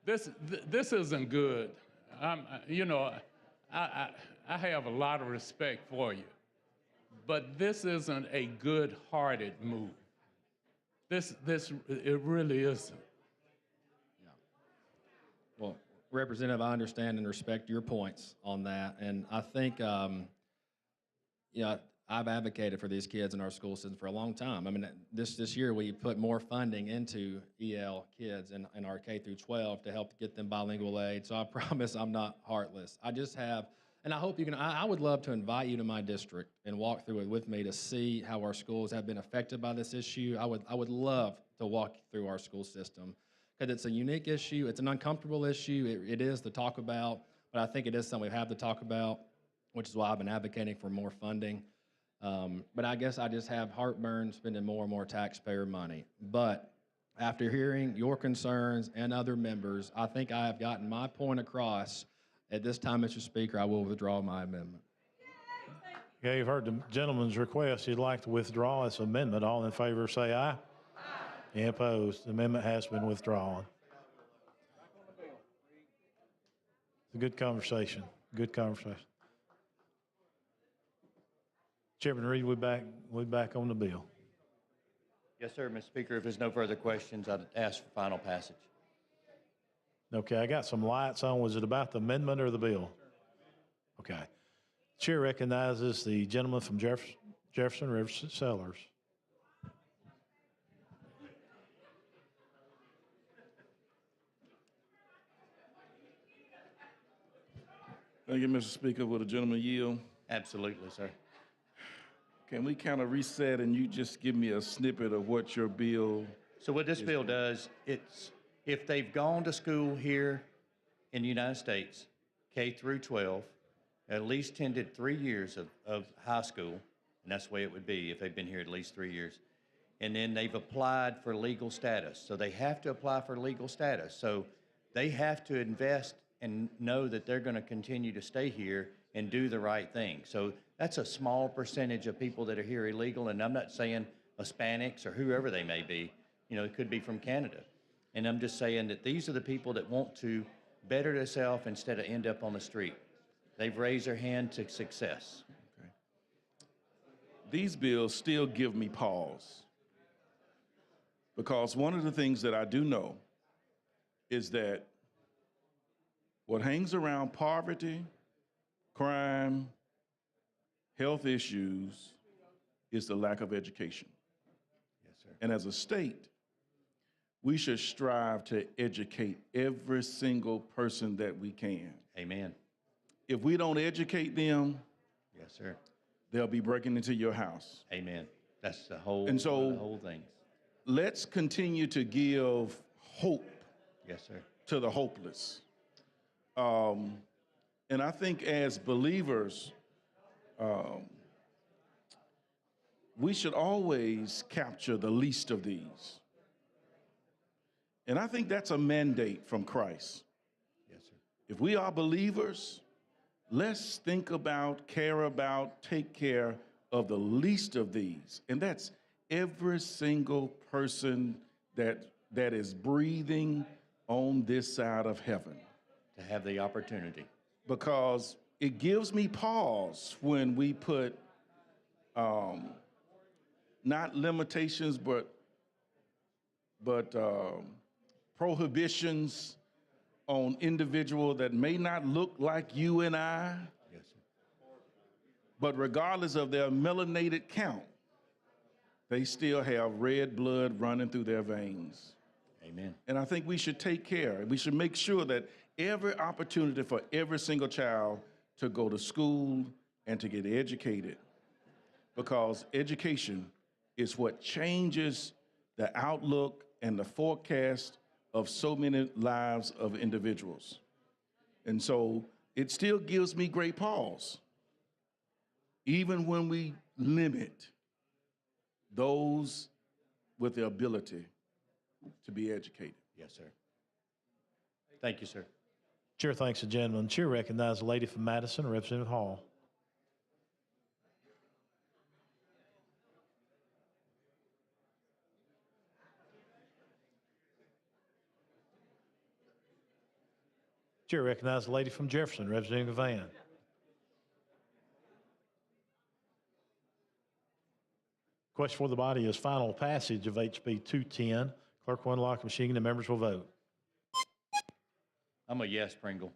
[SPEAKER 9] this. This isn't good. You know, I have a lot of respect for you, but this isn't a good-hearted move. It really isn't.
[SPEAKER 12] Yeah. Well, Representative, I understand and respect your points on that, and I think, yeah, I've advocated for these kids in our school system for a long time. I mean, this year we put more funding into EL kids in our K through 12 to help get them bilingual aid. So I promise I'm not heartless. I just have, and I hope you can, I would love to invite you to my district and walk through it with me to see how our schools have been affected by this issue. I would love to walk through our school system because it's a unique issue. It's an uncomfortable issue. It is to talk about, but I think it is something we have to talk about, which is why I've been advocating for more funding. But I guess I just have heartburn spending more and more taxpayer money. But after hearing your concerns and other members, I think I have gotten my point across. At this time, Mr. Speaker, I will withdraw my amendment.
[SPEAKER 2] Okay, you've heard the gentleman's request. He'd like to withdraw his amendment. All in favor say aye. Any opposed? The amendment has been withdrawn. It's a good conversation. Good conversation. Chairman Reed, we're back on the bill.
[SPEAKER 10] Yes, sir, Mr. Speaker. If there's no further questions, I'd ask for final passage.
[SPEAKER 2] Okay, I got some lights on. Was it about the amendment or the bill? Okay. Chair recognizes the gentleman from Jefferson River Sellers.
[SPEAKER 16] Thank you, Mr. Speaker. Will the gentleman yield?
[SPEAKER 10] Absolutely, sir.
[SPEAKER 16] Can we kind of reset and you just give me a snippet of what your bill?
[SPEAKER 10] So what this bill does, it's if they've gone to school here in the United States, K through 12, at least attended 3 years of high school, and that's the way it would be if they've been here at least 3 years. And then they've applied for legal status. So they have to apply for legal status. So they have to invest and know that they're going to continue to stay here and do the right thing. So that's a small percentage of people that are here illegal, and I'm not saying Hispanics or whoever they may be. You know, it could be from Canada. And I'm just saying that these are the people that want to better themselves instead of end up on the street. They've raised their hand to success.
[SPEAKER 16] Okay. These bills still give me pause. Because one of the things that I do know is that what hangs around poverty, crime, health issues is the lack of education.
[SPEAKER 10] Yes, sir.
[SPEAKER 16] And as a state, we should strive to educate every single person that we can.
[SPEAKER 10] Amen.
[SPEAKER 16] If we don't educate them,
[SPEAKER 10] yes, sir,
[SPEAKER 16] they'll be breaking into your house.
[SPEAKER 10] Amen. That's the whole,
[SPEAKER 16] And so,
[SPEAKER 10] the whole thing.
[SPEAKER 16] Let's continue to give hope,
[SPEAKER 10] yes, sir,
[SPEAKER 16] to the hopeless. And I think as believers, we should always capture the least of these. And I think that's a mandate from Christ.
[SPEAKER 10] Yes, sir.
[SPEAKER 16] If we are believers, let's think about, care about, take care of the least of these. And that's every single person that is breathing on this side of heaven.
[SPEAKER 10] To have the opportunity.
[SPEAKER 16] Because it gives me pause when we put not limitations, but prohibitions on individuals that may not look like you and I.
[SPEAKER 10] Yes, sir.
[SPEAKER 16] But regardless of their melanated count, they still have red blood running through their veins.
[SPEAKER 10] Amen.
[SPEAKER 16] And I think we should take care. We should make sure that every opportunity for every single child to go to school and to get educated, because education is what changes the outlook and the forecast of so many lives of individuals. And so it still gives me great pause, even when we limit those with the ability to be educated.
[SPEAKER 10] Yes, sir. Thank you, sir.
[SPEAKER 2] Chair thanks the gentleman. Chair recognizes the lady from Madison, Representative Hall. Chair recognizes the lady from Jefferson, Representative Van. Question for the body is final passage of HB 210. Clerk will unlock the machine and the members will vote.
[SPEAKER 10] I'm a yes, Pringle.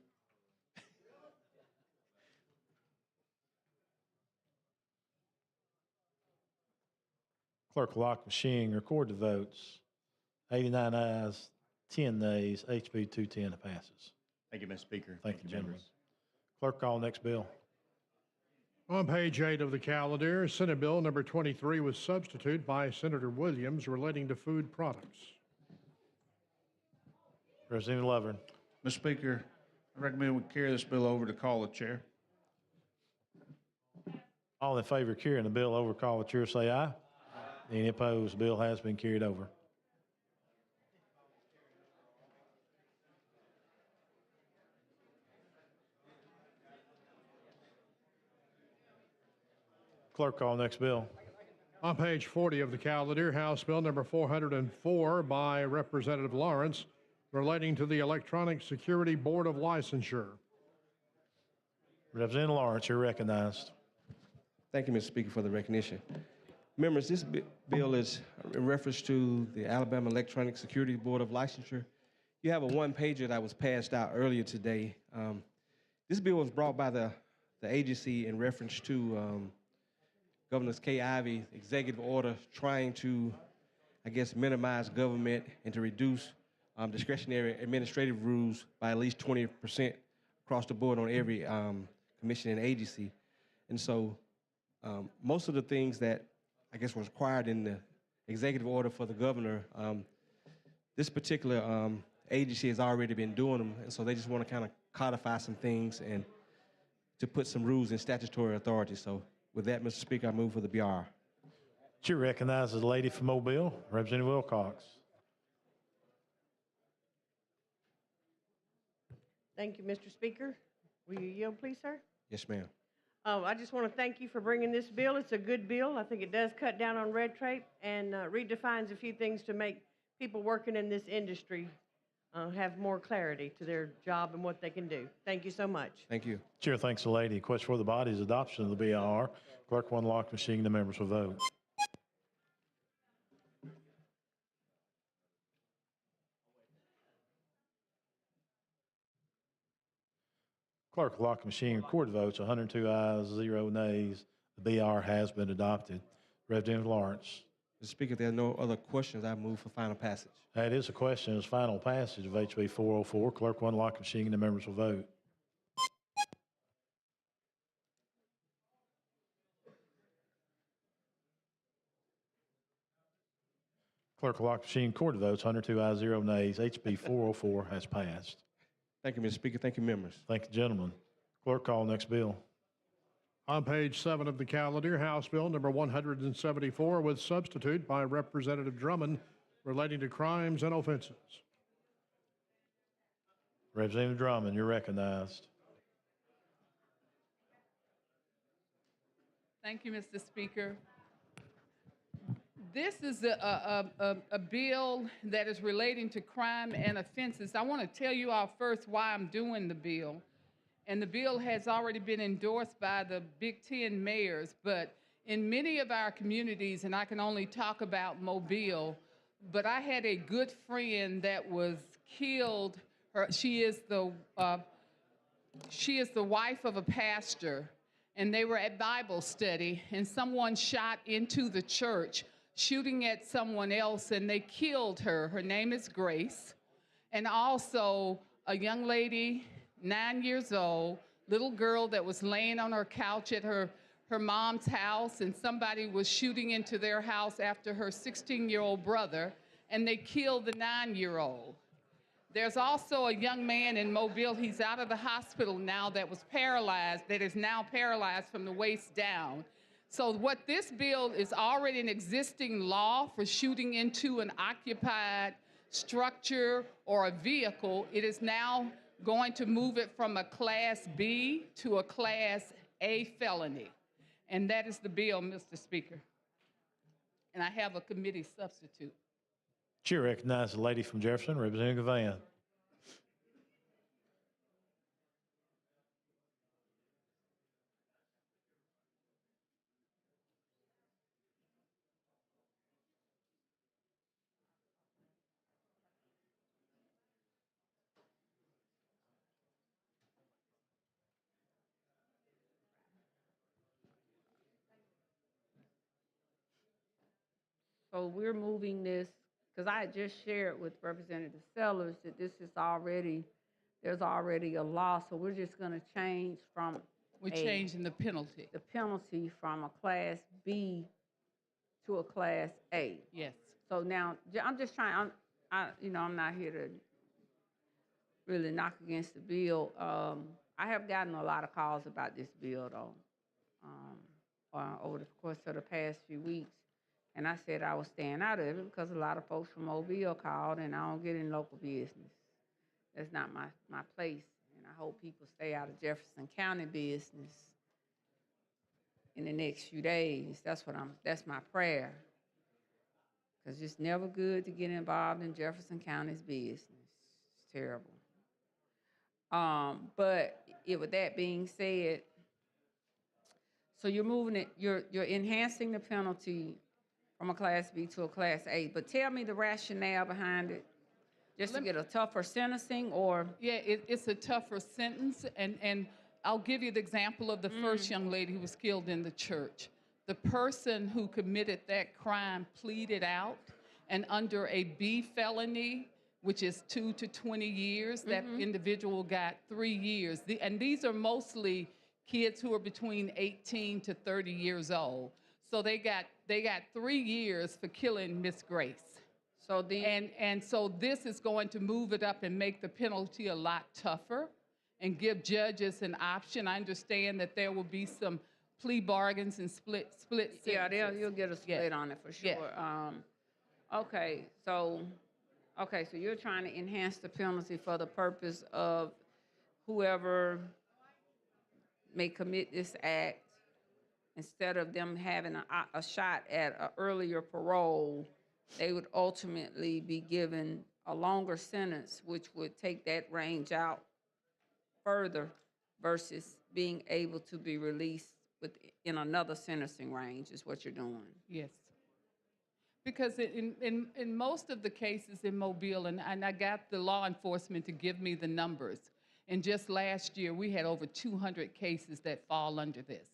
[SPEAKER 2] Clerk will lock the machine, record the votes. 89 ayes, 10 nays. HB 210 passes.
[SPEAKER 10] Thank you, Mr. Speaker.
[SPEAKER 2] Thank you, gentlemen. Clerk, call next bill.
[SPEAKER 3] On page 8 of the calendar, Senate Bill number 23 was substituted by Senator Williams relating to food products.
[SPEAKER 2] Representative Lovern.
[SPEAKER 17] Mr. Speaker, I recommend we carry this bill over to call the chair.
[SPEAKER 2] All in favor of carrying the bill over, call the chair, say aye. Any opposed, the bill has been carried over. Clerk, call next bill.
[SPEAKER 3] On page 40 of the calendar, House Bill number 404 by Representative Lawrence relating to the Electronic Security Board of Licensure.
[SPEAKER 2] Representative Lawrence, you're recognized.
[SPEAKER 18] Thank you, Mr. Speaker, for the recognition. Members, this bill is in reference to the Alabama Electronic Security Board of Licensure. You have a one-pager that was passed out earlier today. This bill was brought by the agency in reference to Governor Kay Ivey's executive order trying to, I guess, minimize government and to reduce discretionary administrative rules by at least 20% across the board on every commission and agency. And so most of the things that I guess was required in the executive order for the governor, this particular agency has already been doing them, and so they just want to kind of codify some things and to put some rules and statutory authority. So with that, Mr. Speaker, I move for the BR.
[SPEAKER 2] Chair recognizes the lady from Mobile, Representative Wilcox.
[SPEAKER 19] Thank you, Mr. Speaker. Will you yield, please, sir?
[SPEAKER 18] Yes, ma'am.
[SPEAKER 19] I just want to thank you for bringing this bill. It's a good bill. I think it does cut down on red tape and redefines a few things to make people working in this industry have more clarity to their job and what they can do. Thank you so much.
[SPEAKER 18] Thank you.
[SPEAKER 2] Chair thanks the lady. Question for the body's adoption of the BIR. Clerk will unlock the machine. The members will vote. Clerk will lock the machine. Record the votes. 102 ayes, 0 nays. The BR has been adopted. Representative Lawrence.
[SPEAKER 18] Mr. Speaker, if there are no other questions, I move for final passage.
[SPEAKER 2] That is a question. It's final passage of HB 404. Clerk will unlock the machine. The members will vote. Clerk will lock the machine. Record the votes. 102 ayes, 0 nays. HB 404 has passed.
[SPEAKER 18] Thank you, Mr. Speaker. Thank you, members.
[SPEAKER 2] Thank you, gentlemen. Clerk, call next bill.
[SPEAKER 3] On page 7 of the calendar, House Bill number 174 with substitute by Representative Drummond relating to crimes and offenses.
[SPEAKER 2] Representative Drummond, you're recognized.
[SPEAKER 14] Thank you, Mr. Speaker. This is a bill that is relating to crime and offenses. I want to tell you all first why I'm doing the bill. And the bill has already been endorsed by the Big Ten mayors, but in many of our communities, and I can only talk about Mobile, but I had a good friend that was killed. She is the wife of a pastor, and they were at Bible study, and someone shot into the church, shooting at someone else, and they killed her. Her name is Grace. And also a young lady, 9 years old, little girl that was laying on her couch at her mom's house, and somebody was shooting into their house after her 16-year-old brother, and they killed the 9-year-old. There's also a young man in Mobile, he's out of the hospital now, that was paralyzed, that is now paralyzed from the waist down. So what this bill is already an existing law for shooting into an occupied structure or a vehicle. It is now going to move it from a Class B to a Class A felony. And that is the bill, Mr. Speaker. And I have a committee substitute.
[SPEAKER 2] Chair recognizes the lady from Jefferson, Representative Gavan.
[SPEAKER 8] So we're moving this, because I had just shared with Representative Sellers that this is already, there's already a law, so we're just going to change from
[SPEAKER 14] We're changing the penalty.
[SPEAKER 8] the penalty from a Class B to a Class A.
[SPEAKER 14] Yes.
[SPEAKER 8] So now, I'm just trying, I'm not here to really knock against the bill. I have gotten a lot of calls about this bill, though, over the course of the past few weeks. And I said I was staying out of it because a lot of folks from Mobile called, and I don't get in local business. That's not my place. And I hope people stay out of Jefferson County business in the next few days. That's my prayer. Because it's never good to get involved in Jefferson County's business. It's terrible. But with that being said, so you're moving it, you're enhancing the penalty from a Class B to a Class A. But tell me the rationale behind it, just to get a tougher sentencing, or?
[SPEAKER 14] Yeah, it's a tougher sentence, and I'll give you the example of the first young lady who was killed in the church. The person who committed that crime pleaded out, and under a B felony, which is 2 to 20 years, that individual got 3 years. And these are mostly kids who are between 18 to 30 years old. So they got 3 years for killing Miss Grace.
[SPEAKER 8] So
[SPEAKER 14] and so this is going to move it up and make the penalty a lot tougher and give judges an option. I understand that there will be some plea bargains and split sentences.
[SPEAKER 8] Yeah, you'll get a split on it for sure.
[SPEAKER 14] Yeah.
[SPEAKER 8] Okay, so you're trying to enhance the penalty for the purpose of whoever may commit this act, instead of them having a shot at an earlier parole, they would ultimately be given a longer sentence, which would take that range out further versus being able to be released in another sentencing range, is what you're doing.
[SPEAKER 14] Yes. Because in most of the cases in Mobile, and I got the law enforcement to give me the numbers, and just last year we had over 200 cases that fall under this.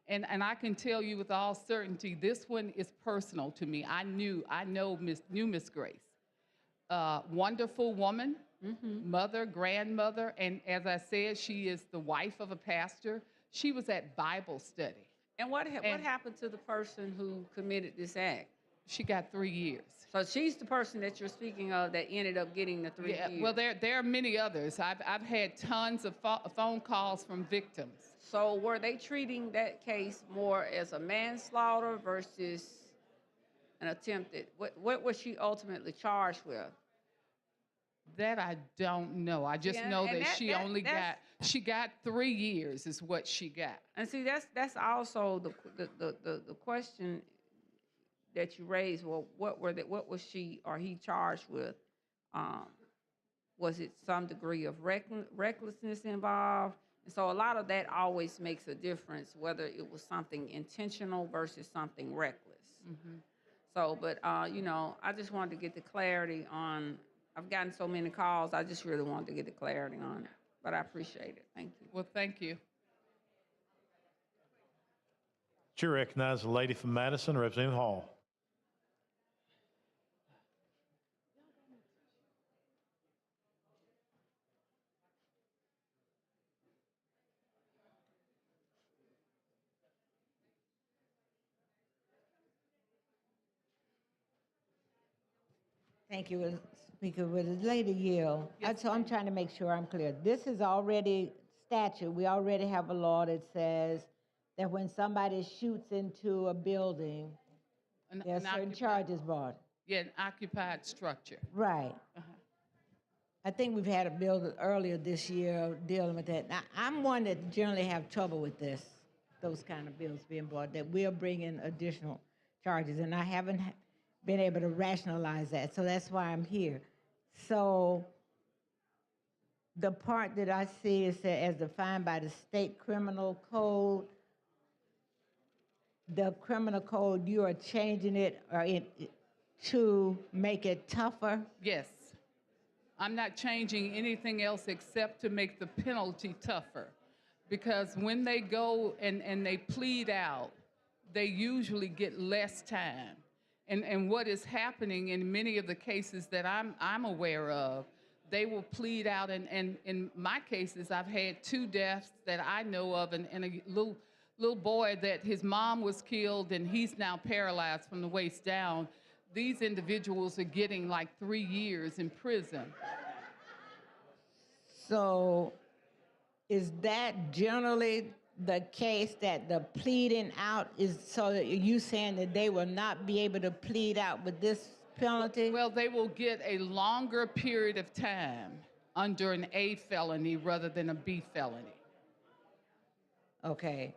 [SPEAKER 14] And I can tell you with all certainty, this one is personal to me. I knew Miss Grace. Wonderful woman, mother, grandmother, and as I said, she is the wife of a pastor. She was at Bible study.
[SPEAKER 8] And what happened to the person who committed this act?
[SPEAKER 14] She got 3 years.
[SPEAKER 8] So she's the person that you're speaking of that ended up getting the 3 years.
[SPEAKER 14] Well, there are many others. I've had tons of phone calls from victims.
[SPEAKER 8] So were they treating that case more as a manslaughter versus an attempted? What was she ultimately charged with?
[SPEAKER 14] That I don't know. I just know that she got 3 years is what she got.
[SPEAKER 8] And see, that's also the question that you raised. Well, what was she or he charged with? Was it some degree of recklessness involved? And so a lot of that always makes a difference, whether it was something intentional versus something reckless. So, but I just wanted to get the clarity on. I've gotten so many calls. I just really wanted to get the clarity on it. But I appreciate it. Thank you.
[SPEAKER 14] Well, thank you.
[SPEAKER 2] Chair recognizes the lady from Madison, Representative Hall.
[SPEAKER 20] Thank you, Speaker. With Lady Yield, so I'm trying to make sure I'm clear. This is already statute. We already have a law that says that when somebody shoots into a building, there are certain charges brought.
[SPEAKER 14] Yeah, an occupied structure.
[SPEAKER 20] Right. I think we've had a bill earlier this year dealing with that. Now, I'm one that generally have trouble with those kind of bills being brought, that we're bringing additional charges, and I haven't been able to rationalize that, so that's why I'm here. So the part that I see is that as defined by the state criminal code, the criminal code, you are changing it to make it tougher?
[SPEAKER 14] Yes. I'm not changing anything else except to make the penalty tougher. Because when they go and they plead out, they usually get less time. And what is happening in many of the cases that I'm aware of, they will plead out, and in my cases, I've had 2 deaths that I know of, and a little boy that his mom was killed, and he's now paralyzed from the waist down. These individuals are getting like 3 years in prison.
[SPEAKER 20] So is that generally the case, that the pleading out is, so are you saying that they will not be able to plead out with this penalty?
[SPEAKER 14] Well, they will get a longer period of time under an A felony rather than a B felony.
[SPEAKER 20] Okay.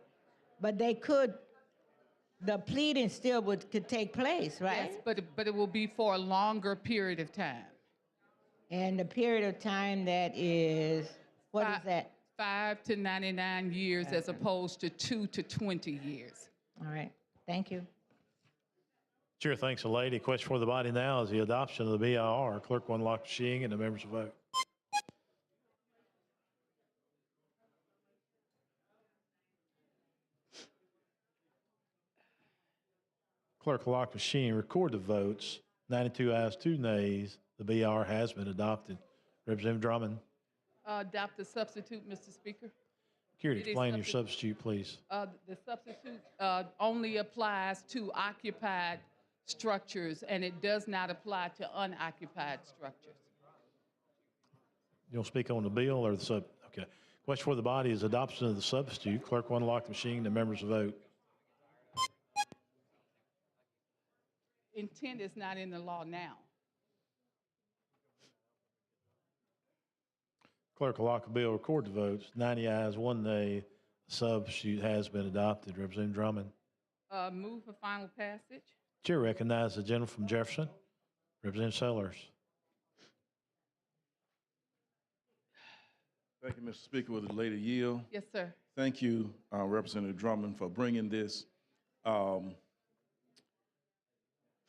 [SPEAKER 20] But the pleading still could take place, right?
[SPEAKER 14] Yes, but it will be for a longer period of time.
[SPEAKER 20] And the period of time that is, what is that?
[SPEAKER 14] 5 to 99 years as opposed to 2 to 20 years.
[SPEAKER 20] All right. Thank you.
[SPEAKER 2] Chair thanks the lady. Question for the body now is the adoption of the BIR. Clerk will unlock the machine and the members will vote. Clerk will lock the machine, record the votes. 92 ayes, 2 nays. The BIR has been adopted. Representative Drummond.
[SPEAKER 14] Adopt the substitute, Mr. Speaker.
[SPEAKER 2] Security,
[SPEAKER 14] It is
[SPEAKER 2] explain your substitute, please.
[SPEAKER 14] The substitute only applies to occupied structures, and it does not apply to unoccupied structures.
[SPEAKER 2] You'll speak on the bill or the sub? Okay. Question for the body is adoption of the substitute. Clerk will unlock the machine. The members will vote.
[SPEAKER 14] Intent is not in the law now.
[SPEAKER 2] Clerk will lock the bill, record the votes. 90 ayes, 1 nay. The substitute has been adopted. Representative Drummond.
[SPEAKER 14] Move for final passage.
[SPEAKER 2] Chair recognizes the gentleman from Jefferson. Representative Sellers.
[SPEAKER 16] Thank you, Mr. Speaker. With the lady yield.
[SPEAKER 14] Yes, sir.
[SPEAKER 16] Thank you, Representative Drummond, for bringing this.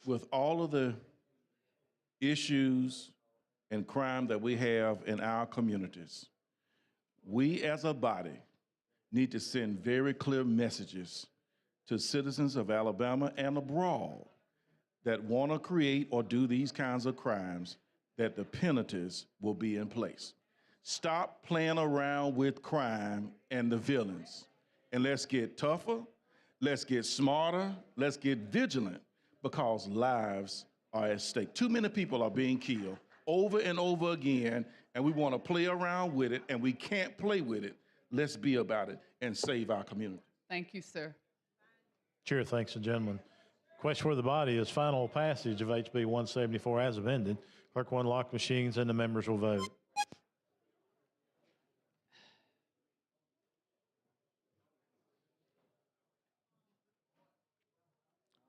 [SPEAKER 16] With all of the issues and crime that we have in our communities, we as a body need to send very clear messages to citizens of Alabama and abroad that want to create or do these kinds of crimes, that the penalties will be in place. Stop playing around with crime and the villains, and let's get tougher, let's get smarter, let's get vigilant, because lives are at stake. Too many people are being killed over and over again, and we want to play around with it, and we can't play with it. Let's be about it and save our community.
[SPEAKER 14] Thank you, sir.
[SPEAKER 2] Chair thanks the gentleman. Question for the body is final passage of HB 174 as amended. Clerk will unlock machines and the members will vote.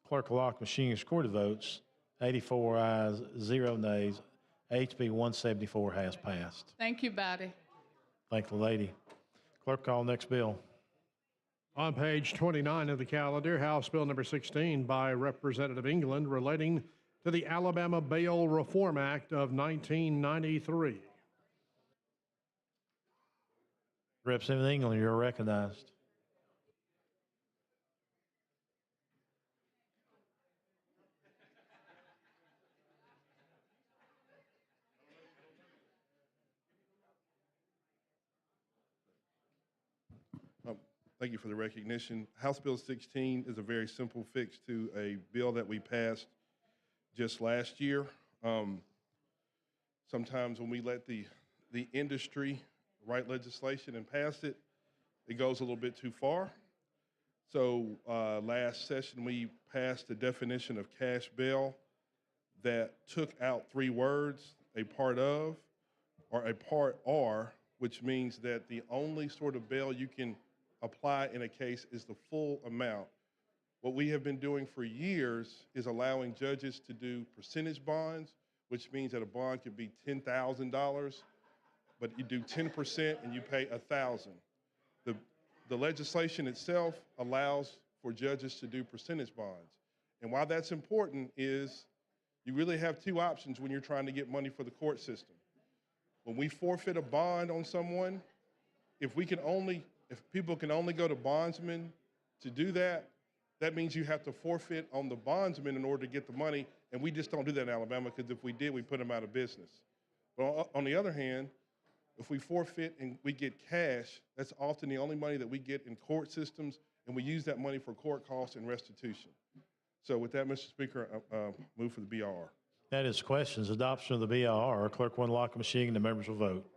[SPEAKER 2] Clerk will lock machines, record the votes. 84 ayes, 0 nays. HB 174 has passed.
[SPEAKER 14] Thank you, body.
[SPEAKER 2] Thank the lady. Clerk, call next bill.
[SPEAKER 3] On page 29 of the calendar, House Bill number 16 by Representative England relating to the Alabama Bail Reform Act of 1993.
[SPEAKER 2] Representative England, you're recognized.
[SPEAKER 4] Thank you for the recognition. House Bill 16 is a very simple fix to a bill that we passed just last year. Sometimes when we let the industry write legislation and pass it, it goes a little bit too far. So last session, we passed a definition of cash bail that took out 3 words, a part of, or a part or, which means that the only sort of bail you can apply in a case is the full amount. What we have been doing for years is allowing judges to do percentage bonds, which means that a bond could be $10,000, but you do 10% and you pay $1,000. The legislation itself allows for judges to do percentage bonds. And why that's important is you really have 2 options when you're trying to get money for the court system. When we forfeit a bond on someone, if people can only go to bondsmen to do that, that means you have to forfeit on the bondsman in order to get the money, and we just don't do that in Alabama, because if we did, we put them out of business. But on the other hand, if we forfeit and we get cash, that's often the only money that we get in court systems, and we use that money for court costs and restitution. So with that, Mr. Speaker, move for the BR.
[SPEAKER 2] That is questions. Adoption of the BIR. Clerk will unlock the machine and the members will vote.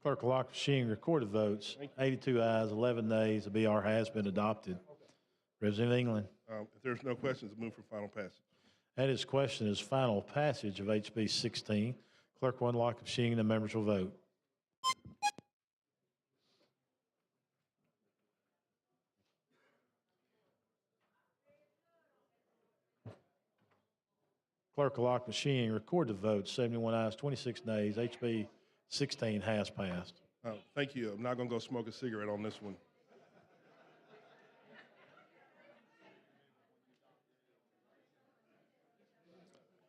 [SPEAKER 2] Clerk will lock the machine, record the votes. 82 ayes, 11 nays. The BR has been adopted. Representative England.
[SPEAKER 4] If there's no questions, move for final passage.
[SPEAKER 2] That is question is final passage of HB 16. Clerk will unlock the machine and the members will vote. Clerk will lock the machine, record the vote. 71 ayes, 26 nays. HB 16 has passed.
[SPEAKER 21] Thank you. I'm not going to go smoke a cigarette on this one.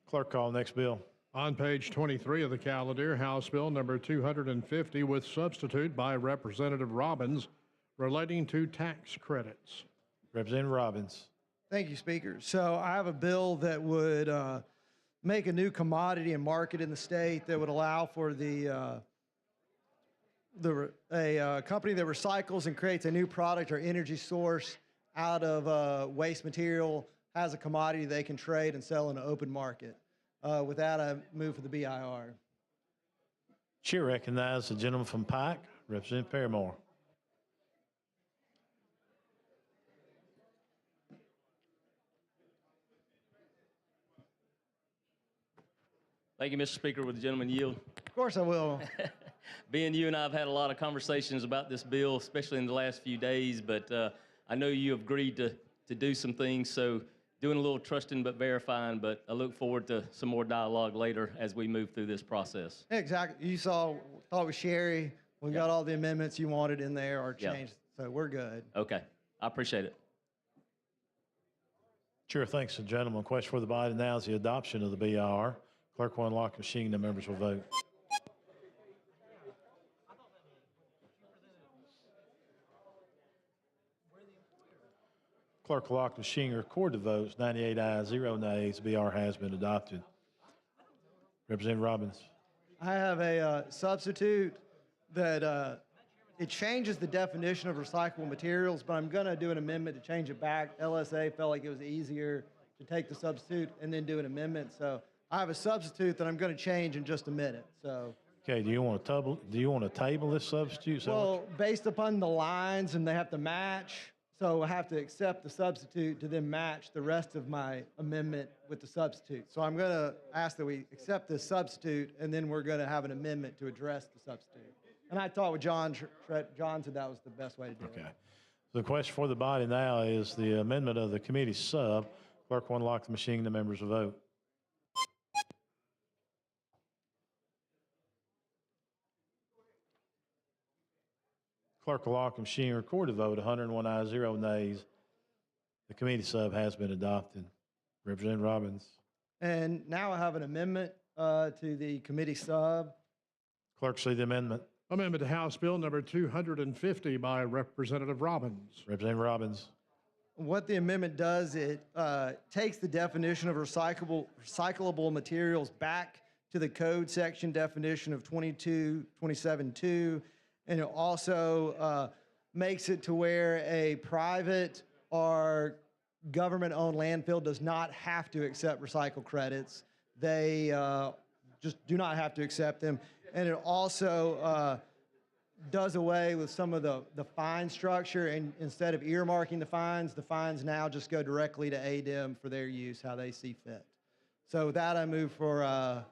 [SPEAKER 2] Clerk, call next bill.
[SPEAKER 3] On page 23 of the calendar, House Bill number 250 with substitute by Representative Robbins relating to tax credits.
[SPEAKER 2] Representative Robbins.
[SPEAKER 22] Thank you, Speaker. So I have a bill that would make a new commodity and market in the state that would allow for a company that recycles and creates a new product or energy source out of waste material, has a commodity they can trade and sell in an open market. With that, I move for the BIR.
[SPEAKER 2] Chair recognizes the gentleman from Pike, Representative Paramore.
[SPEAKER 23] Thank you, Mr. Speaker. Would the gentleman yield?
[SPEAKER 22] Of course I will.
[SPEAKER 23] Ben, you and I have had a lot of conversations about this bill, especially in the last few days, but I know you have agreed to do some things, so doing a little trusting but verifying, but I look forward to some more dialogue later as we move through this process.
[SPEAKER 22] Exactly. You thought with Sherry, we got all the amendments you wanted in there or changed, so we're good.
[SPEAKER 23] Okay. I appreciate it.
[SPEAKER 2] Chair thanks the gentleman. Question for the body now is the adoption of the BIR. Clerk will unlock the machine. The members will vote. Clerk will lock the machine. Record the votes. 98 ayes, 0 nays. BR has been adopted. Representative Robbins.
[SPEAKER 22] I have a substitute that it changes the definition of recyclable materials, but I'm going to do an amendment to change it back. LSA felt like it was easier to take the substitute and then do an amendment. So I have a substitute that I'm going to change in just a minute. So.
[SPEAKER 2] Okay. Do you want to table this substitute?
[SPEAKER 22] Well, based upon the lines, and they have to match. So I have to accept the substitute to then match the rest of my amendment with the substitute. So I'm going to ask that we accept the substitute, and then we're going to have an amendment to address the substitute. And I talked with John. John said that was the best way to do it.
[SPEAKER 2] Okay. The question for the body now is the amendment of the committee sub. Clerk will unlock the machine. The members will vote. Clerk will lock the machine. Record the vote. 101 ayes, 0 nays. The committee sub has been adopted. Representative Robbins.
[SPEAKER 22] And now I have an amendment to the committee sub.
[SPEAKER 2] Clerk, see the amendment.
[SPEAKER 3] Amendment to House Bill number 250 by Representative Robbins.
[SPEAKER 2] Representative Robbins.
[SPEAKER 22] What the amendment does, it takes the definition of recyclable materials back to the code section definition of 22.27.2, and it also makes it to where a private or government-owned landfill does not have to accept recycled credits. They just do not have to accept them. And it also does away with some of the fine structure, and instead of earmarking the fines now just go directly to ADEM for their use, how they see fit. So with that, I move for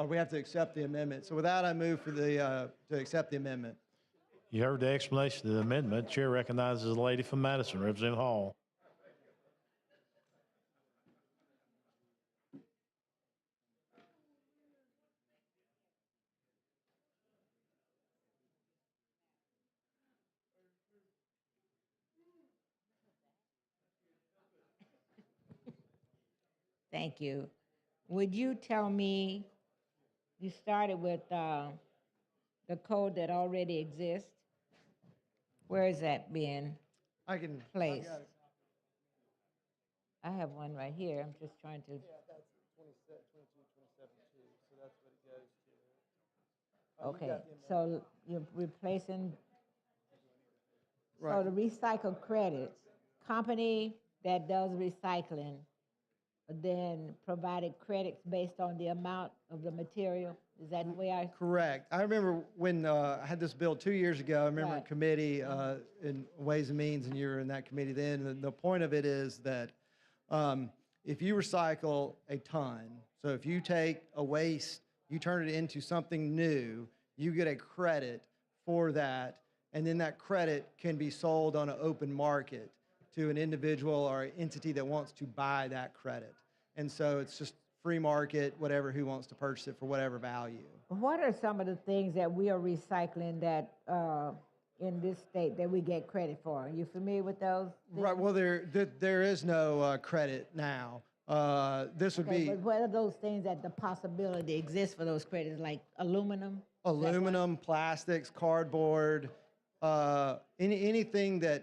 [SPEAKER 22] we have to accept the amendment. So with that, I move for to accept the amendment.
[SPEAKER 2] You heard the explanation of the amendment. Chair recognizes the lady from Madison, Representative Hall.
[SPEAKER 20] Thank you. Would you tell me, you started with the code that already exists? Where is that being placed? I have one right here. I'm just trying to. Okay, so you're replacing. So the recycled credits, company that does recycling, then provided credits based on the amount of the material? Is that the way I?
[SPEAKER 22] Correct. I remember when I had this bill 2 years ago, I remember in committee, in Ways and Means, and you were in that committee then. And the point of it is that if you recycle a ton, so if you take a waste, you turn it into something new, you get a credit for that, and then that credit can be sold on an open market to an individual or entity that wants to buy that credit. And so it's just free market, whatever, who wants to purchase it for whatever value.
[SPEAKER 20] What are some of the things that we are recycling that in this state that we get credit for? Are you familiar with those?
[SPEAKER 22] Right. Well, there is no credit now. This would be
[SPEAKER 20] But what are those things that the possibility exists for those credits, like aluminum?
[SPEAKER 22] aluminum, plastics, cardboard, anything that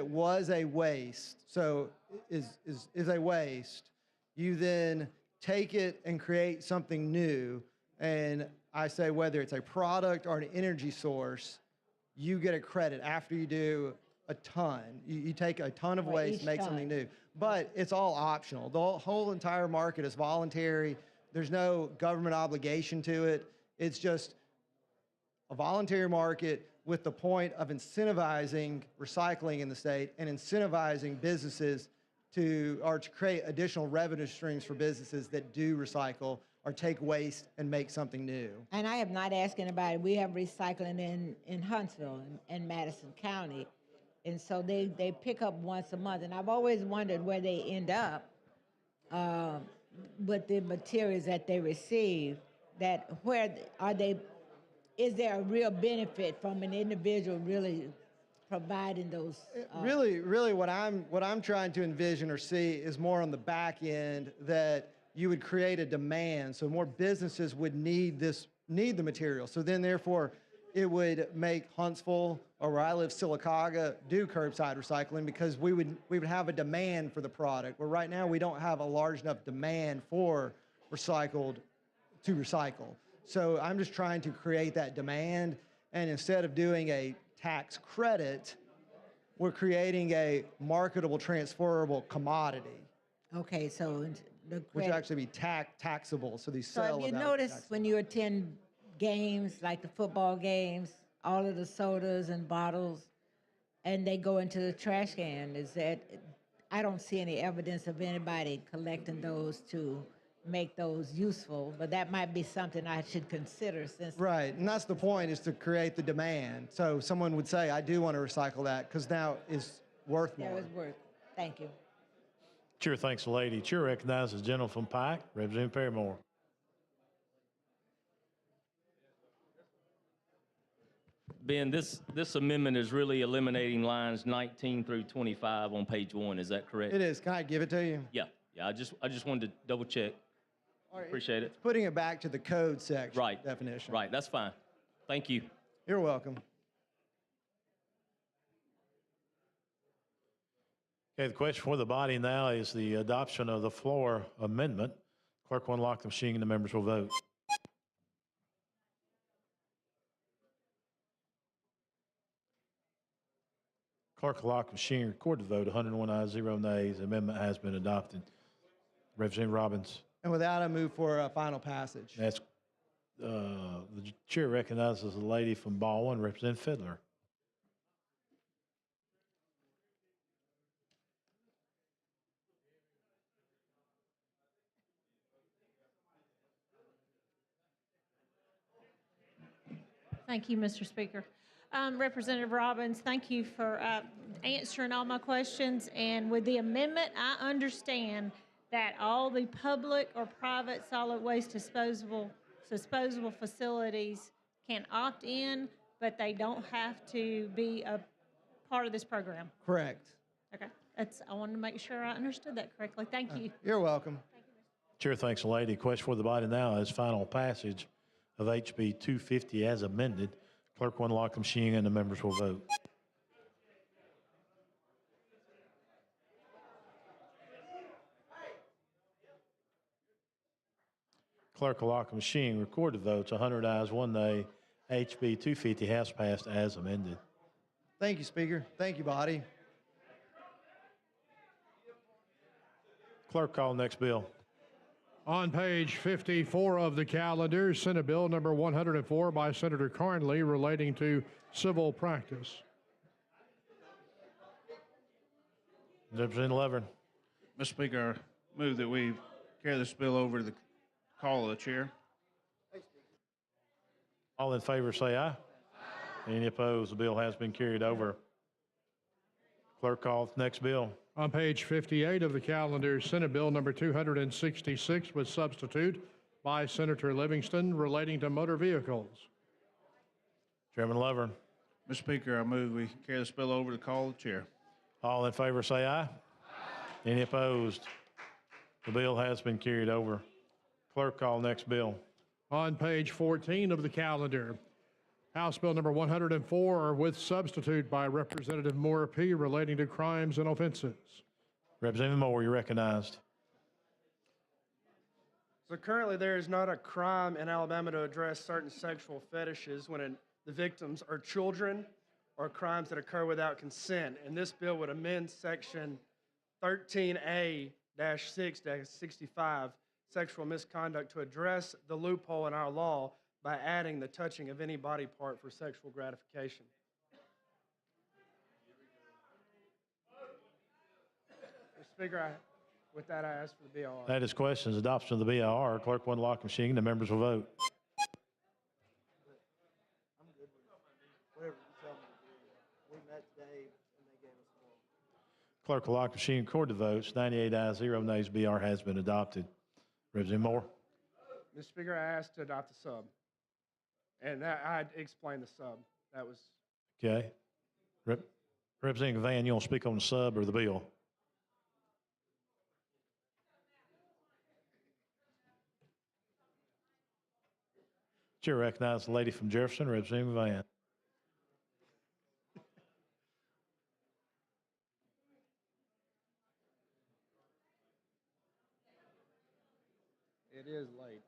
[SPEAKER 22] was a waste. So is a waste. You then take it and create something new. And I say whether it's a product or an energy source, you get a credit after you do a ton. You take a ton of
[SPEAKER 20] For
[SPEAKER 22] waste,
[SPEAKER 20] each
[SPEAKER 22] make
[SPEAKER 20] ton.
[SPEAKER 22] something new. But it's all optional. The whole entire market is voluntary. There's no government obligation to it. It's just a voluntary market with the point of incentivizing recycling in the state and incentivizing businesses to create additional revenue streams for businesses that do recycle or take waste and make something new.
[SPEAKER 20] And I have not asked anybody. We have recycling in Huntsville and Madison County. And so they pick up once a month. And I've always wondered where they end up with the materials that they receive, that where are they, is there a real benefit from an individual really providing those?
[SPEAKER 22] Really what I'm trying to envision or see is more on the back end, that you would create a demand. So more businesses would need the material. So then therefore it would make Huntsville, or where I live, Sylacauga, do curbside recycling, because we would have a demand for the product. Where right now we don't have a large enough demand for recycled to recycle. So I'm just trying to create that demand, and instead of doing a tax credit, we're creating a marketable, transferable commodity.
[SPEAKER 20] Okay, so the
[SPEAKER 22] Which
[SPEAKER 20] credit.
[SPEAKER 22] would actually be taxable. So these
[SPEAKER 20] So
[SPEAKER 22] sell
[SPEAKER 20] have you
[SPEAKER 22] without
[SPEAKER 20] noticed
[SPEAKER 22] tax.
[SPEAKER 20] when you attend games, like the football games, all of the sodas and bottles, and they go into the trash can, is that, I don't see any evidence of anybody collecting those to make those useful, but that might be something I should consider since.
[SPEAKER 22] Right, and that's the point, is to create the demand. So someone would say, I do want to recycle that, because now it's worth
[SPEAKER 20] That
[SPEAKER 22] more.
[SPEAKER 20] was worth. Thank you.
[SPEAKER 2] Chair thanks the lady. Chair recognizes the gentleman from Pike, Representative Perrymore.
[SPEAKER 23] Ben, this amendment is really eliminating lines 19 through 25 on page 1. Is that correct?
[SPEAKER 22] It is. Can I give it to you?
[SPEAKER 23] Yeah. I just wanted to double check.
[SPEAKER 22] All right,
[SPEAKER 23] Appreciate it.
[SPEAKER 22] It's putting it back to the code section.
[SPEAKER 23] Right.
[SPEAKER 22] Definition.
[SPEAKER 23] Right. That's fine. Thank you.
[SPEAKER 22] You're welcome.
[SPEAKER 2] Okay, the question for the body now is the adoption of the floor amendment. Clerk will unlock the machine and the members will vote. Clerk will lock the machine, record the vote. 101 ayes, 0 nays. The amendment has been adopted. Representative Robbins.
[SPEAKER 22] And with that, I move for a final passage.
[SPEAKER 2] That's, the chair recognizes the lady from Baldwin, Representative Fiddler.
[SPEAKER 1] Thank you, Mr. Speaker. Representative Robbins, thank you for answering all my questions. And with the amendment, I understand that all the public or private solid waste disposable facilities can opt in, but they don't have to be a part of this program.
[SPEAKER 22] Correct.
[SPEAKER 1] Okay, I wanted to make sure I understood that correctly. Thank you.
[SPEAKER 22] You're welcome.
[SPEAKER 2] Chair thanks the lady. Question for the body now is final passage of HB 250 as amended. Clerk will unlock the machine and the members will vote. Clerk will lock the machine, record the votes. 100 ayes, 1 nay. HB 250 has passed as amended.
[SPEAKER 22] Thank you, Speaker. Thank you, body.
[SPEAKER 2] Clerk, call the next bill.
[SPEAKER 3] On page 54 of the calendar, Senate Bill number 104 by Senator Carnley relating to civil practice.
[SPEAKER 2] Representative Levin.
[SPEAKER 17] Mr. Speaker, I move that we carry this bill over to the call of the chair.
[SPEAKER 2] All in favor say aye. Any opposed? The bill has been carried over. Clerk, call the next bill.
[SPEAKER 3] On page 58 of the calendar, Senate Bill number 266 with substitute by Senator Livingston relating to motor vehicles.
[SPEAKER 2] Chairman Lovern.
[SPEAKER 17] Mr. Speaker, I move we carry this bill over to call the chair.
[SPEAKER 2] All in favor say aye. Any opposed? The bill has been carried over. Clerk, call next bill.
[SPEAKER 3] On page 14 of the calendar, House Bill number 104 with substitute by Representative Moore P. relating to crimes and offenses.
[SPEAKER 2] Representative Moore, you're recognized.
[SPEAKER 5] So currently, there is not a crime in Alabama to address certain sexual fetishes when the victims are children or crimes that occur without consent. And this bill would amend Section 13A-6-65, sexual misconduct, to address the loophole in our law by adding the touching of any body part for sexual gratification. Mr. Speaker, with that, I ask for the BLR.
[SPEAKER 2] That is questions. Adoption of the BLR. Clerk will unlock the machine. The members will vote. Clerk will lock the machine. Record the votes. 98 ayes, 0 nays. BR has been adopted. Representative Moore.
[SPEAKER 5] Mr. Speaker, I asked to adopt the sub. And I explained the sub. That was.
[SPEAKER 2] Okay. Representative Van, you want to speak on the sub or the bill? Chair recognizes the lady from Jefferson, Representative Van.
[SPEAKER 5] It is late.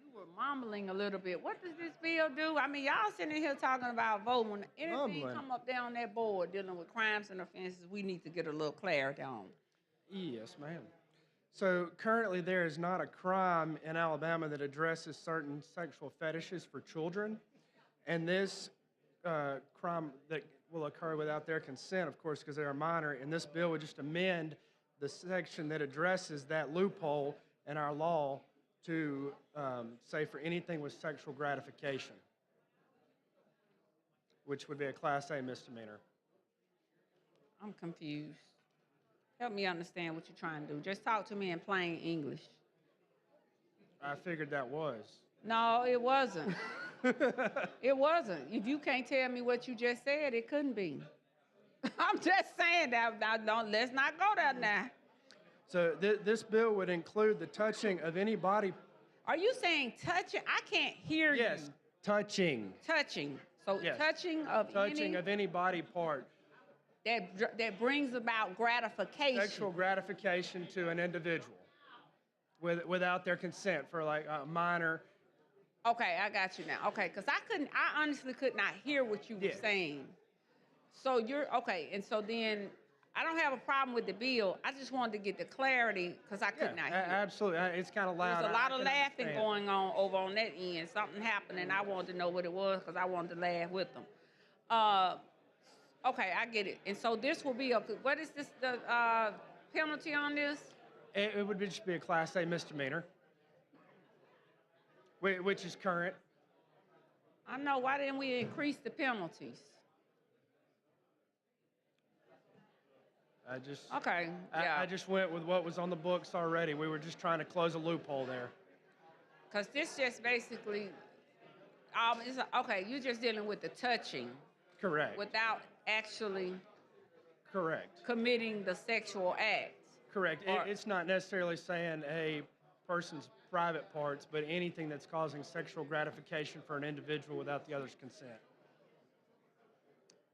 [SPEAKER 8] You were mumbling a little bit. What does this bill do? I mean, y'all sitting here talking about voting. When anything
[SPEAKER 5] Mumbling.
[SPEAKER 8] come up there on that board dealing with crimes and offenses, we need to get a little clarity on.
[SPEAKER 5] Yes, ma'am. So currently, there is not a crime in Alabama that addresses certain sexual fetishes for children. And this crime that will occur without their consent, of course, because they're a minor. And this bill would just amend the section that addresses that loophole in our law to say for anything with sexual gratification, which would be a Class A misdemeanor.
[SPEAKER 8] I'm confused. Help me understand what you're trying to do. Just talk to me in plain English.
[SPEAKER 5] I figured that was.
[SPEAKER 8] No, it wasn't. It wasn't. If you can't tell me what you just said, it couldn't be. I'm just saying that. Let's not go there now.
[SPEAKER 5] So this bill would include the touching of any body.
[SPEAKER 8] Are you saying touching? I can't hear you.
[SPEAKER 5] Yes, touching.
[SPEAKER 8] Touching. So
[SPEAKER 5] Yes.
[SPEAKER 8] Touching
[SPEAKER 5] of any body part.
[SPEAKER 8] That brings about gratification.
[SPEAKER 5] Sexual gratification to an individual without their consent for like a minor.
[SPEAKER 8] Okay, I got you now. Okay, because I honestly could not hear what you were saying. So okay, and so then I don't have a problem with the bill. I just wanted to get the clarity because I could not hear.
[SPEAKER 5] Absolutely, it's kind of loud.
[SPEAKER 8] There's a lot of
[SPEAKER 5] I can
[SPEAKER 8] laughing
[SPEAKER 5] understand.
[SPEAKER 8] going on over on that end. Something happened, and I wanted to know what it was because I wanted to laugh with them. Okay, I get it. And so this will be what is this, the penalty on this?
[SPEAKER 5] It would just be a Class A misdemeanor, which is current.
[SPEAKER 8] I know. Why didn't we increase the penalties? Okay, yeah.
[SPEAKER 5] I just went with what was on the books already. We were just trying to close a loophole there.
[SPEAKER 8] Because this just basically, okay, you're just dealing with the touching.
[SPEAKER 5] Correct.
[SPEAKER 8] Without actually
[SPEAKER 5] Correct.
[SPEAKER 8] committing the sexual act.
[SPEAKER 5] Correct. It's not necessarily saying a person's private parts, but anything that's causing sexual gratification for an individual without the other's consent.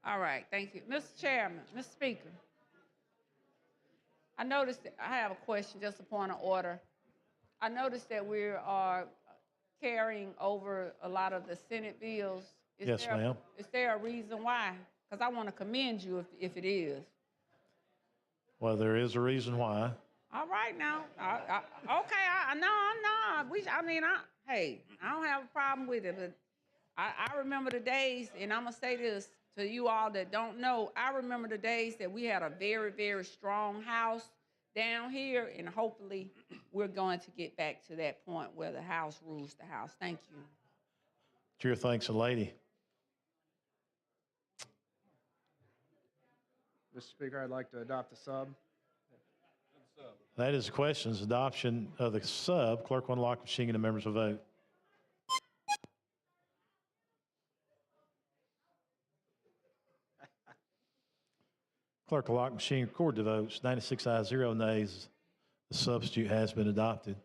[SPEAKER 8] All right, thank you. Mr. Chairman, Mr. Speaker, I noticed that I have a question, just a point of order. I noticed that we are carrying over a lot of the Senate bills.
[SPEAKER 2] Yes, ma'am.
[SPEAKER 8] Is there a reason why? Because I want to commend you if it is.
[SPEAKER 2] Well, there is a reason why.
[SPEAKER 8] All right now. Okay, no. Hey, I don't have a problem with it, but I remember the days, and I'm going to say this to you all that don't know, I remember the days that we had a very, very strong house down here, and hopefully we're going to get back to that point where the house rules the house. Thank you.
[SPEAKER 2] Chair thanks the lady.
[SPEAKER 5] Mr. Speaker, I'd like to adopt the sub.
[SPEAKER 2] That is the questions. Adoption of the sub. Clerk will unlock the machine and the members will vote. Clerk will lock machine, record the votes. 96 ayes, 0 nays. The substitute has been adopted.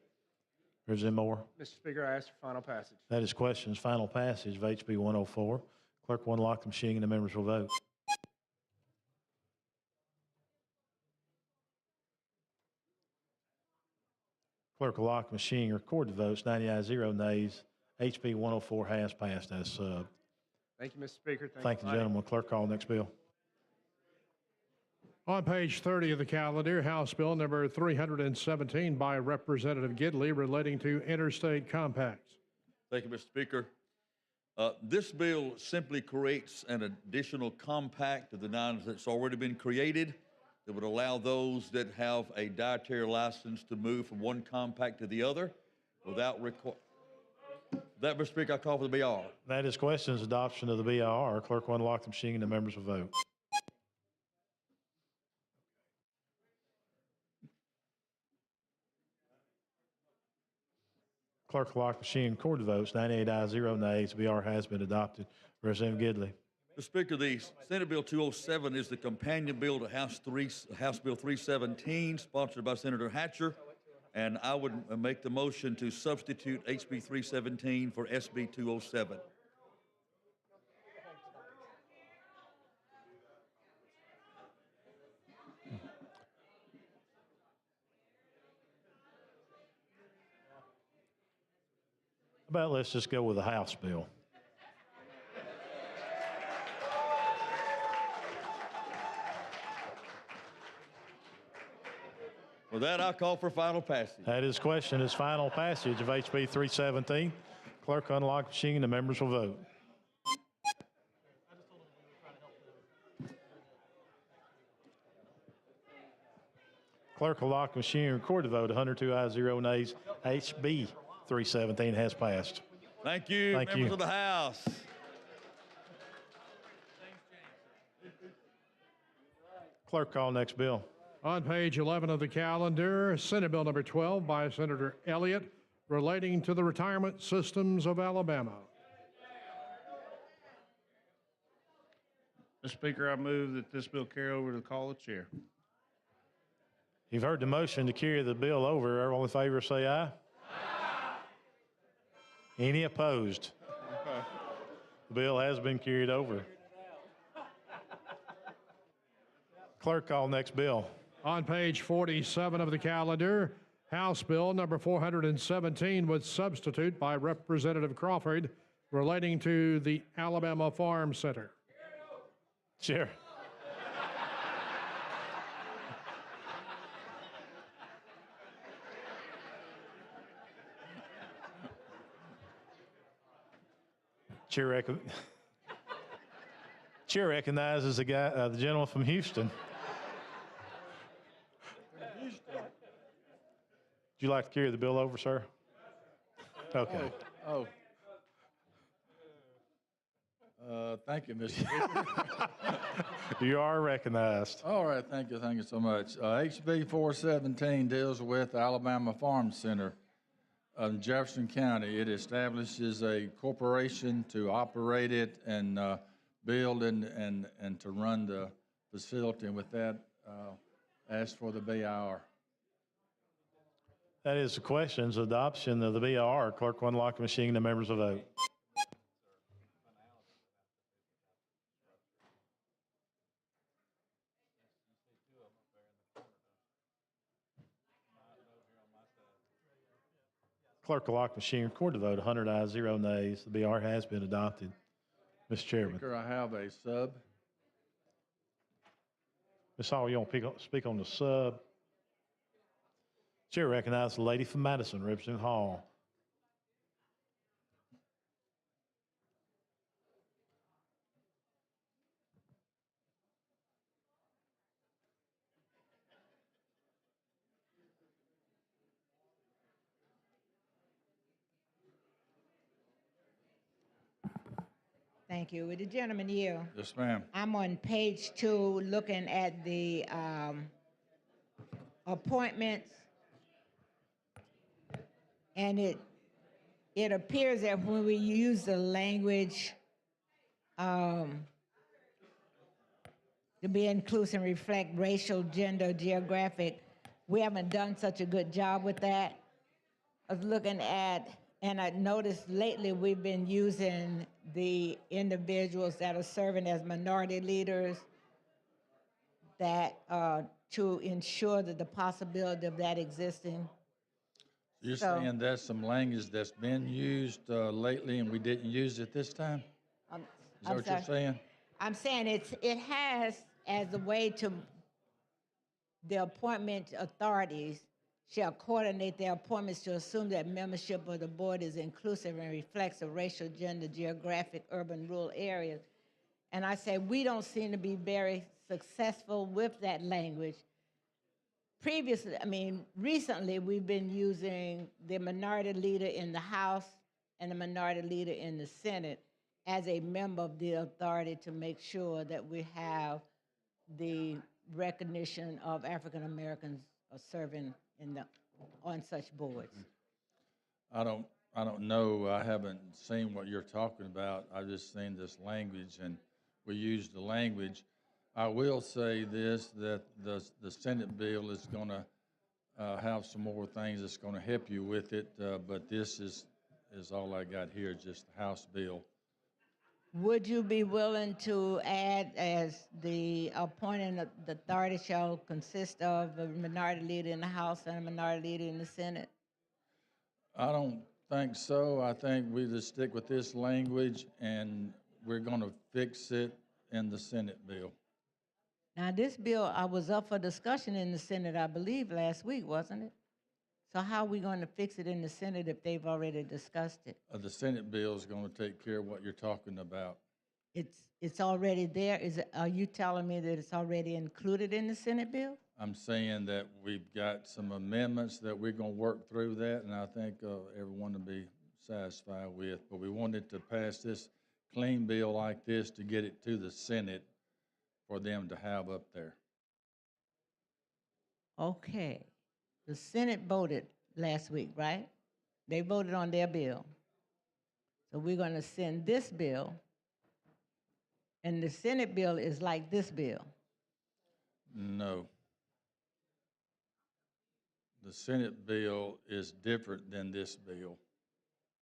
[SPEAKER 2] Representative Moore.
[SPEAKER 5] Mr. Speaker, I ask for final passage.
[SPEAKER 2] That is questions. Final passage of HB 104. Clerk will unlock the machine and the members will vote. Clerk will lock the machine, record the votes. 90 ayes, 0 nays. HB 104 has passed as sub.
[SPEAKER 5] Thank you, Mr. Speaker.
[SPEAKER 2] Thank you, gentlemen. Clerk, call next bill.
[SPEAKER 3] On page 30 of the calendar, House Bill number 317 by Representative Gidley relating to interstate compacts.
[SPEAKER 6] Thank you, Mr. Speaker. This bill simply creates an additional compact of the nine that's already been created that would allow those that have a dietary license to move from one compact to the other without that, Mr. Speaker, I call for the BR.
[SPEAKER 2] That is questions. Adoption of the BR. Clerk will unlock the machine and the members will vote. Clerk will lock the machine, record the votes. 98 ayes, 0 nays. BR has been adopted. Representative Gidley.
[SPEAKER 6] Mr. Speaker, the Senate Bill 207 is the companion bill to House Bill 317, sponsored by Senator Hatcher, and I would make the motion to substitute HB 317 for SB 207.
[SPEAKER 2] How about let's just go with the House bill?
[SPEAKER 6] With that, I call for final passage.
[SPEAKER 2] That is question is final passage of HB 317. Clerk unlock machine and the members will vote. Clerk will lock machine and record the vote. 102 ayes, 0 nays. HB 317 has passed.
[SPEAKER 6] Thank you, members of the House.
[SPEAKER 2] Clerk, call next bill.
[SPEAKER 3] On page 11 of the calendar, Senate Bill number 12 by Senator Elliott relating to the retirement systems of Alabama.
[SPEAKER 17] Mr. Speaker, I move that this bill carry over to the call of the chair.
[SPEAKER 2] You've heard the motion to carry the bill over. All in favor say aye. Any opposed? The bill has been carried over. Clerk, call next bill.
[SPEAKER 3] On page 47 of the calendar, House Bill number 417 with substitute by Representative Crawford relating to the Alabama Farm Center.
[SPEAKER 2] Chair. Chair recognizes the the gentleman from Houston. Would you like to carry the bill over, sir? Okay.
[SPEAKER 7] Thank you, Mr. Speaker.
[SPEAKER 2] You are recognized.
[SPEAKER 7] All right, thank you so much. HB 417 deals with Alabama Farm Center in Jefferson County. It establishes a corporation to operate it and build and to run the facility. And with that, ask for the BIR.
[SPEAKER 2] That is the questions. Adoption of the BIR. Clerk will unlock the machine and the members will vote. Clerk will lock the machine, record the vote. 100 ayes, 0 nays. The BR has been adopted. Mr. Chairman.
[SPEAKER 7] Speaker, I have a sub.
[SPEAKER 2] Ms. Hall, you want to speak on the sub? Chair recognizes the lady from Madison, Representative Hall.
[SPEAKER 20] Thank you. Would the gentleman yield?
[SPEAKER 7] Yes, ma'am.
[SPEAKER 20] I'm on page 2, looking at the appointments. And it appears that when we use the language to be inclusive and reflect racial, gender, geographic, we haven't done such a good job with that. I was looking at, and I noticed lately we've been using the individuals that are serving as minority leaders that to ensure that the possibility of that existing.
[SPEAKER 7] You're
[SPEAKER 20] So-
[SPEAKER 7] saying that's some language that's been used lately and we didn't use it this time? Is that
[SPEAKER 20] I'm
[SPEAKER 7] what you're
[SPEAKER 20] sorry.
[SPEAKER 7] saying?
[SPEAKER 20] I'm saying it has as a way to, the appointment authorities shall coordinate their appointments to assume that membership of the board is inclusive and reflects a racial, gender, geographic, urban, rural areas. And I say we don't seem to be very successful with that language. Previously, recently we've been using the minority leader in the House and the minority leader in the Senate as a member of the authority to make sure that we have the recognition of African Americans serving on such boards.
[SPEAKER 7] I don't know. I haven't seen what you're talking about. I've just seen this language and we use the language. I will say this, that the Senate bill is going to have some more things that's going to help you with it, but this is all I got here, just the House bill.
[SPEAKER 20] Would you be willing to add as the appointing the authority shall consist of a minority leader in the House and a minority leader in the Senate?
[SPEAKER 7] I don't think so. I think we just stick with this language and we're going to fix it in the Senate bill.
[SPEAKER 20] Now, this bill, I was up for discussion in the Senate, I believe, last week, wasn't it? So how are we going to fix it in the Senate if they've already discussed it?
[SPEAKER 7] The Senate bill is going to take care of what you're talking about.
[SPEAKER 20] It's already there? Are you telling me that it's already included in the Senate bill?
[SPEAKER 7] I'm saying that we've got some amendments that we're going to work through that, and I think everyone will be satisfied with. But we wanted to pass this clean bill like this to get it to the Senate for them to have up there.
[SPEAKER 20] Okay. The Senate voted last week, right? They voted on their bill. So we're going to send this bill, and the Senate bill is like this bill.
[SPEAKER 7] No. The Senate bill is different than this bill.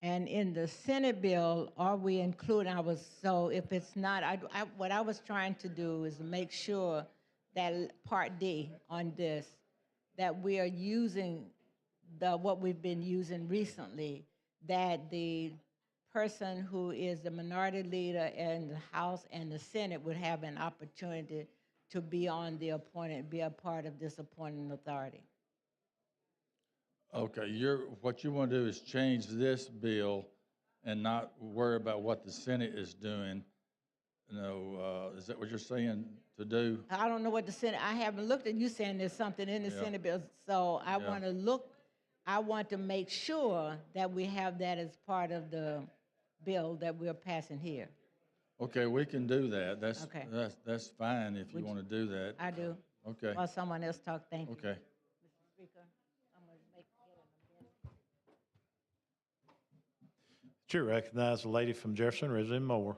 [SPEAKER 20] And in the Senate bill, are we including so if it's not, what I was trying to do is make sure that Part D on this, that we are using what we've been using recently, that the person who is the minority leader in the House and the Senate would have an opportunity to be on the appointed, be a part of this appointing authority.
[SPEAKER 7] Okay, what you want to do is change this bill and not worry about what the Senate is doing. Is that what you're saying to do?
[SPEAKER 20] I don't know what the Senate, I haven't looked at, you saying there's something in the
[SPEAKER 7] Yeah.
[SPEAKER 20] Senate bill, so I
[SPEAKER 7] Yeah.
[SPEAKER 20] want to I want to make sure that we have that as part of the bill that we're passing here.
[SPEAKER 7] Okay, we can do that.
[SPEAKER 20] Okay.
[SPEAKER 7] That's fine if you want to do that.
[SPEAKER 20] I do.
[SPEAKER 7] Okay.
[SPEAKER 20] While someone else talk, thank you.
[SPEAKER 7] Okay.
[SPEAKER 20] Mr. Speaker, I'm going to get an amendment.
[SPEAKER 2] Chair recognizes the lady from Jefferson, Representative Moore.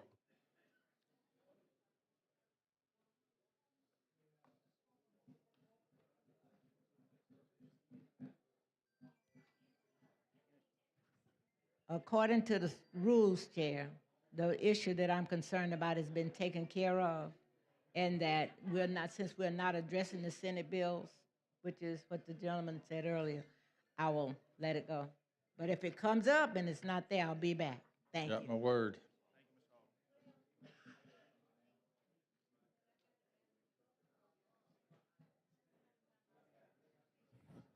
[SPEAKER 20] According to the rules, Chair, the issue that I'm concerned about has been taken care of, and that since we're not addressing the Senate bills, which is what the gentleman said earlier, I will let it go. But if it comes up and it's not there, I'll be back. Thank you.
[SPEAKER 7] Got my word.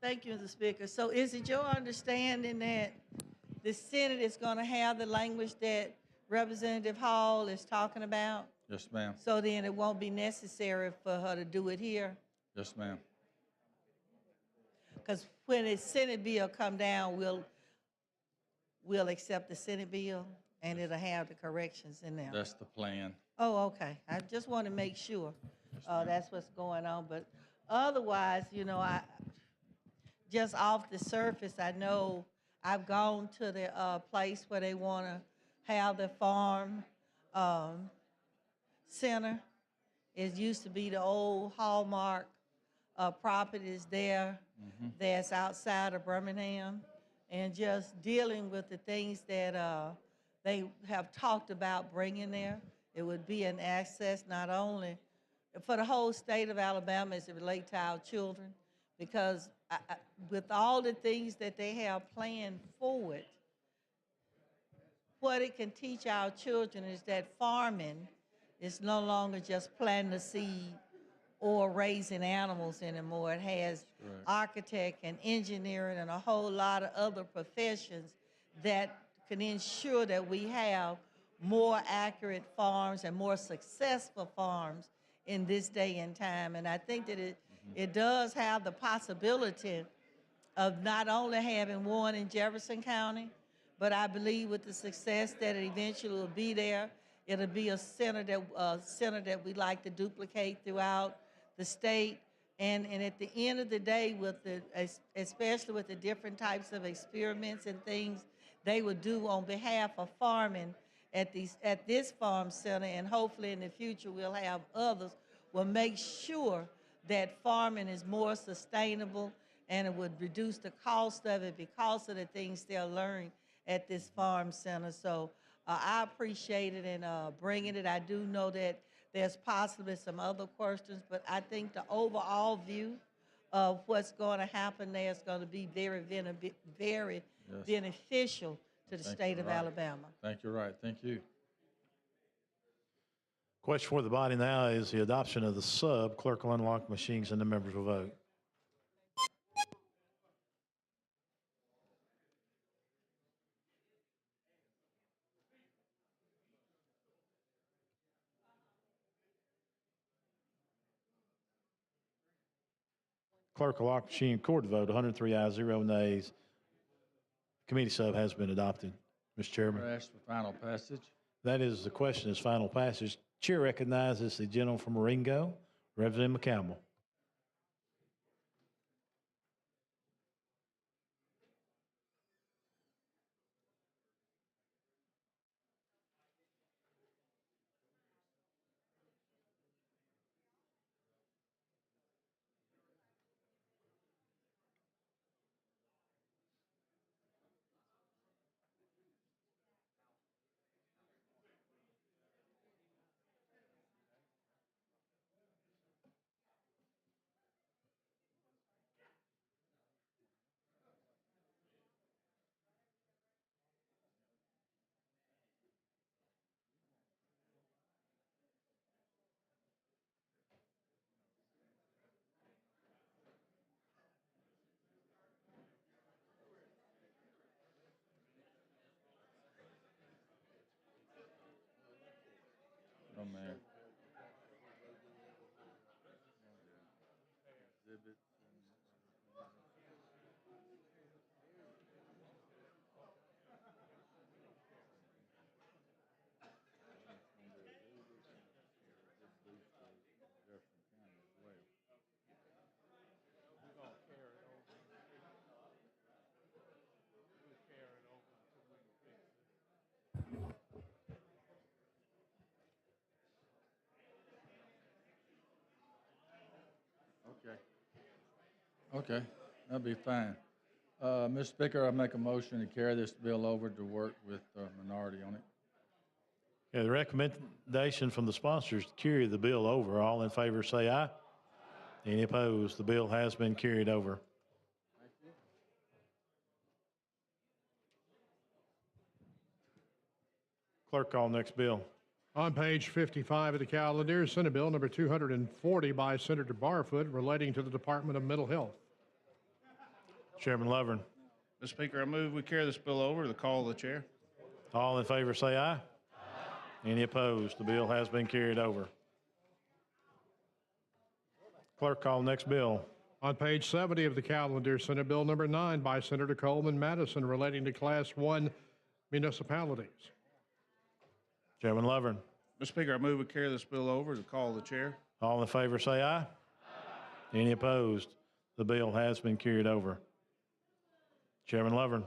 [SPEAKER 11] Thank you, Mr. Speaker. So is it your understanding that the Senate is going to have the language that Representative Hall is talking about?
[SPEAKER 7] Yes, ma'am.
[SPEAKER 11] So then it won't be necessary for her to do it here?
[SPEAKER 7] Yes, ma'am.
[SPEAKER 11] Because when the Senate bill come down, we'll accept the Senate bill? And it'll have the corrections in there.
[SPEAKER 7] That's the plan.
[SPEAKER 11] Oh, okay. I just want to make sure that's what's going on. But otherwise, I just off the surface, I know I've gone to the place where they want to have the farm center. It used to be the old Hallmark properties there that's outside of Birmingham, and just dealing with the things that they have talked about bringing there. It would be an access not only for the whole state of Alabama as it relates to our children, because with all the things that they have planned forward, what it can teach our children is that farming is no longer just planting a seed or raising animals anymore. It has architect and engineering and a whole lot of other professions that can ensure that we have more accurate farms and more successful farms in this day and time. And I think that it does have the possibility of not only having one in Jefferson County, but I believe with the success that it eventually will be there, it'll be a center that we like to duplicate throughout the state. And at the end of the day, especially with the different types of experiments and things they would do on behalf of farming at this farm center, and hopefully in the future we'll have others, will make sure that farming is more sustainable, and it would reduce the cost of it because of the things they'll learn at this farm center. So I appreciate it and bringing it. I do know that there's possibly some other questions, but I think the overall view of what's going to happen there is going to be very beneficial to the state of Alabama.
[SPEAKER 7] Thank you, right. Thank you.
[SPEAKER 2] Question for the body now is the adoption of the sub. Clerk will unlock machines and the members will vote. Clerk will lock machine and record the vote. 103 ayes, 0 nays. Committee sub has been adopted. Mr. Chairman.
[SPEAKER 7] Ask for final passage.
[SPEAKER 2] That is the question, is final passage. Chair recognizes the gentleman from Marengo, Representative McCampbell.
[SPEAKER 7] Oh, man. Okay, that'll be fine. Mr. Speaker, I make a motion to carry this bill over to work with the minority on it.
[SPEAKER 2] Yeah, the recommendation from the sponsors to carry the bill over. All in favor say aye. Any opposed? The bill has been carried over. Clerk, call next bill.
[SPEAKER 3] On page 55 of the calendar, Senate Bill number 240 by Senator Barfoot relating to the Department of Mental Health.
[SPEAKER 2] Chairman Lovern.
[SPEAKER 17] Mr. Speaker, I move we carry this bill over to the call of the chair.
[SPEAKER 2] All in favor say aye. Any opposed? The bill has been carried over. Clerk, call next bill.
[SPEAKER 3] On page 70 of the calendar, Senate Bill number 9 by Senator Coleman Madison relating to Class 1 municipalities.
[SPEAKER 2] Chairman Lovern.
[SPEAKER 17] Mr. Speaker, I move we carry this bill over to call the chair.
[SPEAKER 2] All in favor say aye. Any opposed? The bill has been carried over. Chairman Lovern.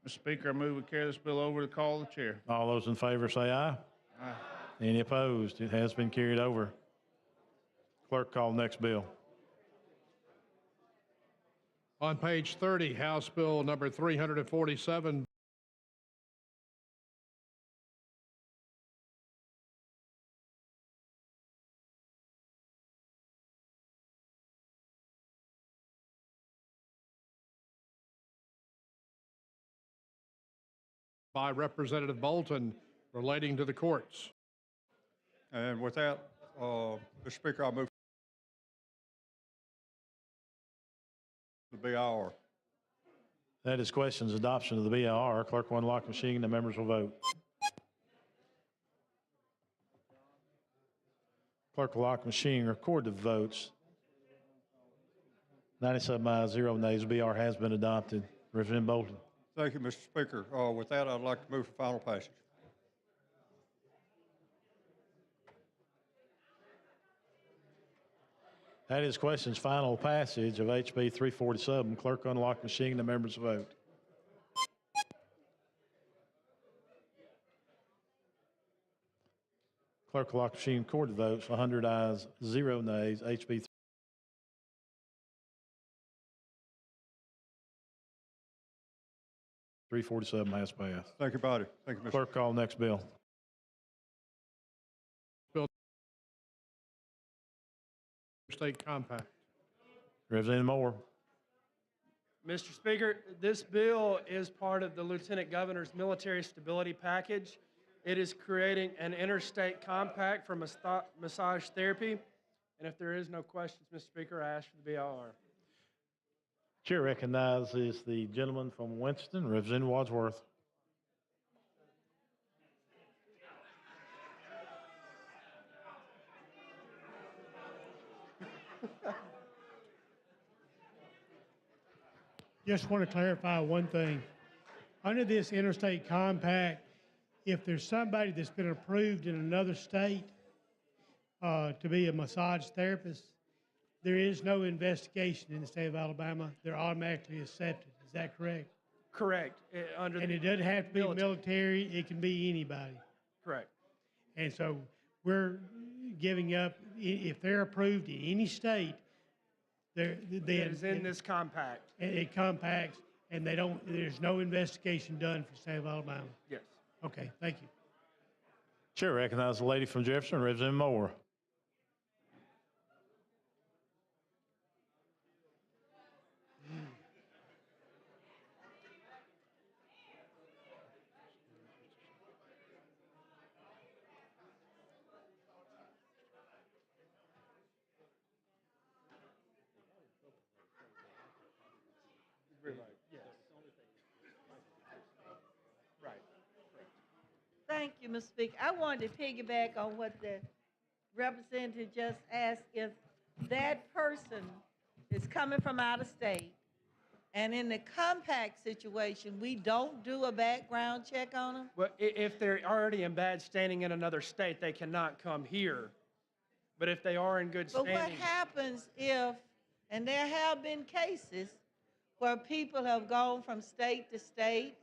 [SPEAKER 17] Mr. Speaker, I move we carry this bill over to call the chair.
[SPEAKER 2] All those in favor say aye.
[SPEAKER 17] Aye.
[SPEAKER 2] Any opposed? It has been carried over. Clerk, call next bill.
[SPEAKER 3] On page 30, House Bill number 347. By Representative Bolton relating to the courts.
[SPEAKER 9] And with that, Mr. Speaker, I move the BIR.
[SPEAKER 2] That is questions adoption of the BIR. Clerk will unlock machine. The members will vote. Clerk will lock machine. Record the votes. 97 ayes, 0 nays. BR has been adopted. Representative Bolton.
[SPEAKER 9] Thank you, Mr. Speaker. With that, I'd like to move for final passage.
[SPEAKER 2] That is questions final passage of HB 347. Clerk unlock machine. The members vote. Clerk will lock machine. Record the votes. 100 ayes, 0 nays. HB 347 has passed.
[SPEAKER 9] Thank you, body. Thank you, Mr.
[SPEAKER 2] Clerk, call next bill.
[SPEAKER 3] Bill State Compact.
[SPEAKER 2] Representative Moore.
[SPEAKER 5] Mr. Speaker, this bill is part of the Lieutenant Governor's military stability package. It is creating an interstate compact for massage therapy. And if there is no questions, Mr. Speaker, I ask for the BIR.
[SPEAKER 2] Chair recognizes the gentleman from Winston, Representative Wadsworth.
[SPEAKER 13] Just want to clarify one thing. Under this interstate compact, if there's somebody that's been approved in another state to be a massage therapist, there is no investigation in the state of Alabama. They're automatically accepted. Is that correct?
[SPEAKER 5] Correct.
[SPEAKER 13] And it doesn't have to be military. It can be anybody.
[SPEAKER 5] Correct.
[SPEAKER 13] And so we're giving up, if they're approved in any state, it
[SPEAKER 5] is in this compact.
[SPEAKER 13] It compacts, and there's no investigation done for the state of Alabama.
[SPEAKER 5] Yes.
[SPEAKER 13] Okay, thank you.
[SPEAKER 2] Chair recognizes the lady from Jefferson, Representative Moore.
[SPEAKER 11] Thank you, Mr. Speaker. I wanted to piggyback on what the representative just asked. If that person is coming from out of state, and in the compact situation, we don't do a background check on them?
[SPEAKER 5] Well, if they're already in bad standing in another state, they cannot come here. But if they are in good
[SPEAKER 11] But
[SPEAKER 5] standing.
[SPEAKER 11] what happens if, and there have been cases where people have gone from state to state,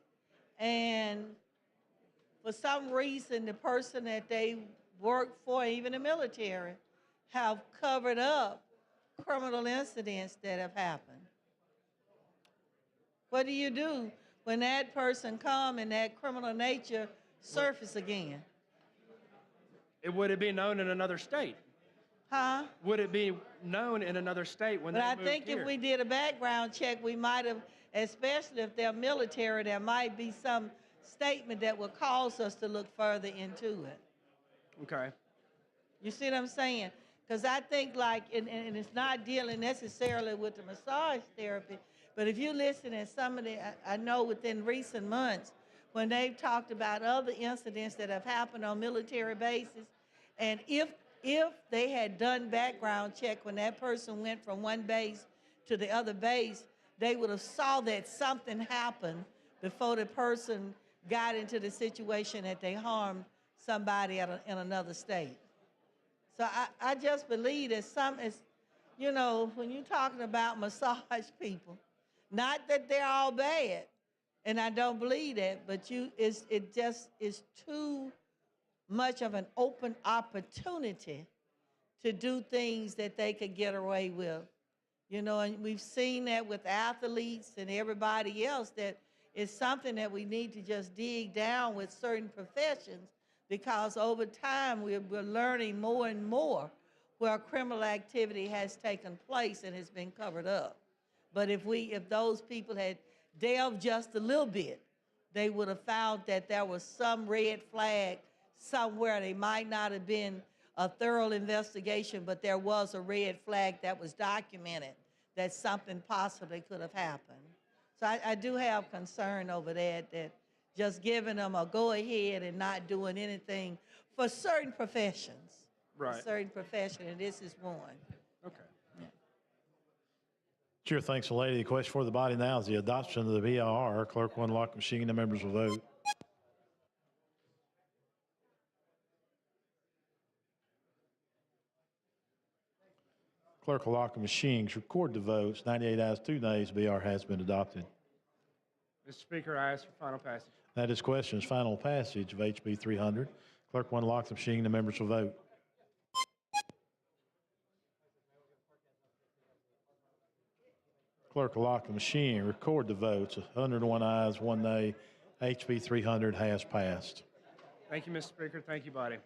[SPEAKER 11] and for some reason, the person that they work for, even the military, have covered up criminal incidents that have happened. What do you do when that person come and that criminal nature surface again?
[SPEAKER 5] Would it be known in another state?
[SPEAKER 11] Huh?
[SPEAKER 5] Would it be known in another state when
[SPEAKER 11] But
[SPEAKER 5] they
[SPEAKER 11] I
[SPEAKER 5] moved
[SPEAKER 11] think
[SPEAKER 5] here?
[SPEAKER 11] if we did a background check, we might have, especially if they're military, there might be some statement that would cause us to look further into it.
[SPEAKER 5] Okay.
[SPEAKER 11] You see what I'm saying? Because I think and it's not dealing necessarily with the massage therapy, but if you listen to some of I know within recent months, when they've talked about other incidents that have happened on military bases, and if they had done background check when that person went from one base to the other base, they would have saw that something happened before the person got into the situation that they harmed somebody in another state. So I just believe that when you're talking about massage people, not that they're all bad, and I don't believe that, but it just is too much of an open opportunity to do things that they could get away with. And we've seen that with athletes and everybody else, that it's something that we need to just dig down with certain professions, because over time we're learning more and more where criminal activity has taken place and has been covered up. But if those people had delved just a little bit, they would have found that there was some red flag somewhere. They might not have been a thorough investigation, but there was a red flag that was documented that something possibly could have happened. So I do have concern over that just giving them a go-ahead and not doing anything for certain professions.
[SPEAKER 5] Right.
[SPEAKER 11] For certain profession, and this is one.
[SPEAKER 5] Okay.
[SPEAKER 2] Chair thanks the lady. The question for the body now is the adoption of the BIR. Clerk will unlock the machine and the members will vote. Clerk will lock the machines. Record the votes. 98 ayes, 2 nays. BR has been adopted.
[SPEAKER 5] Mr. Speaker, I ask for final passage.
[SPEAKER 2] That is questions final passage of HB 300. Clerk will unlock the machine. The members will vote. Clerk will lock the machine. Record the votes. 101 ayes, 1 nay. HB 300 has passed.
[SPEAKER 5] Thank you, Mr. Speaker. Thank you, body.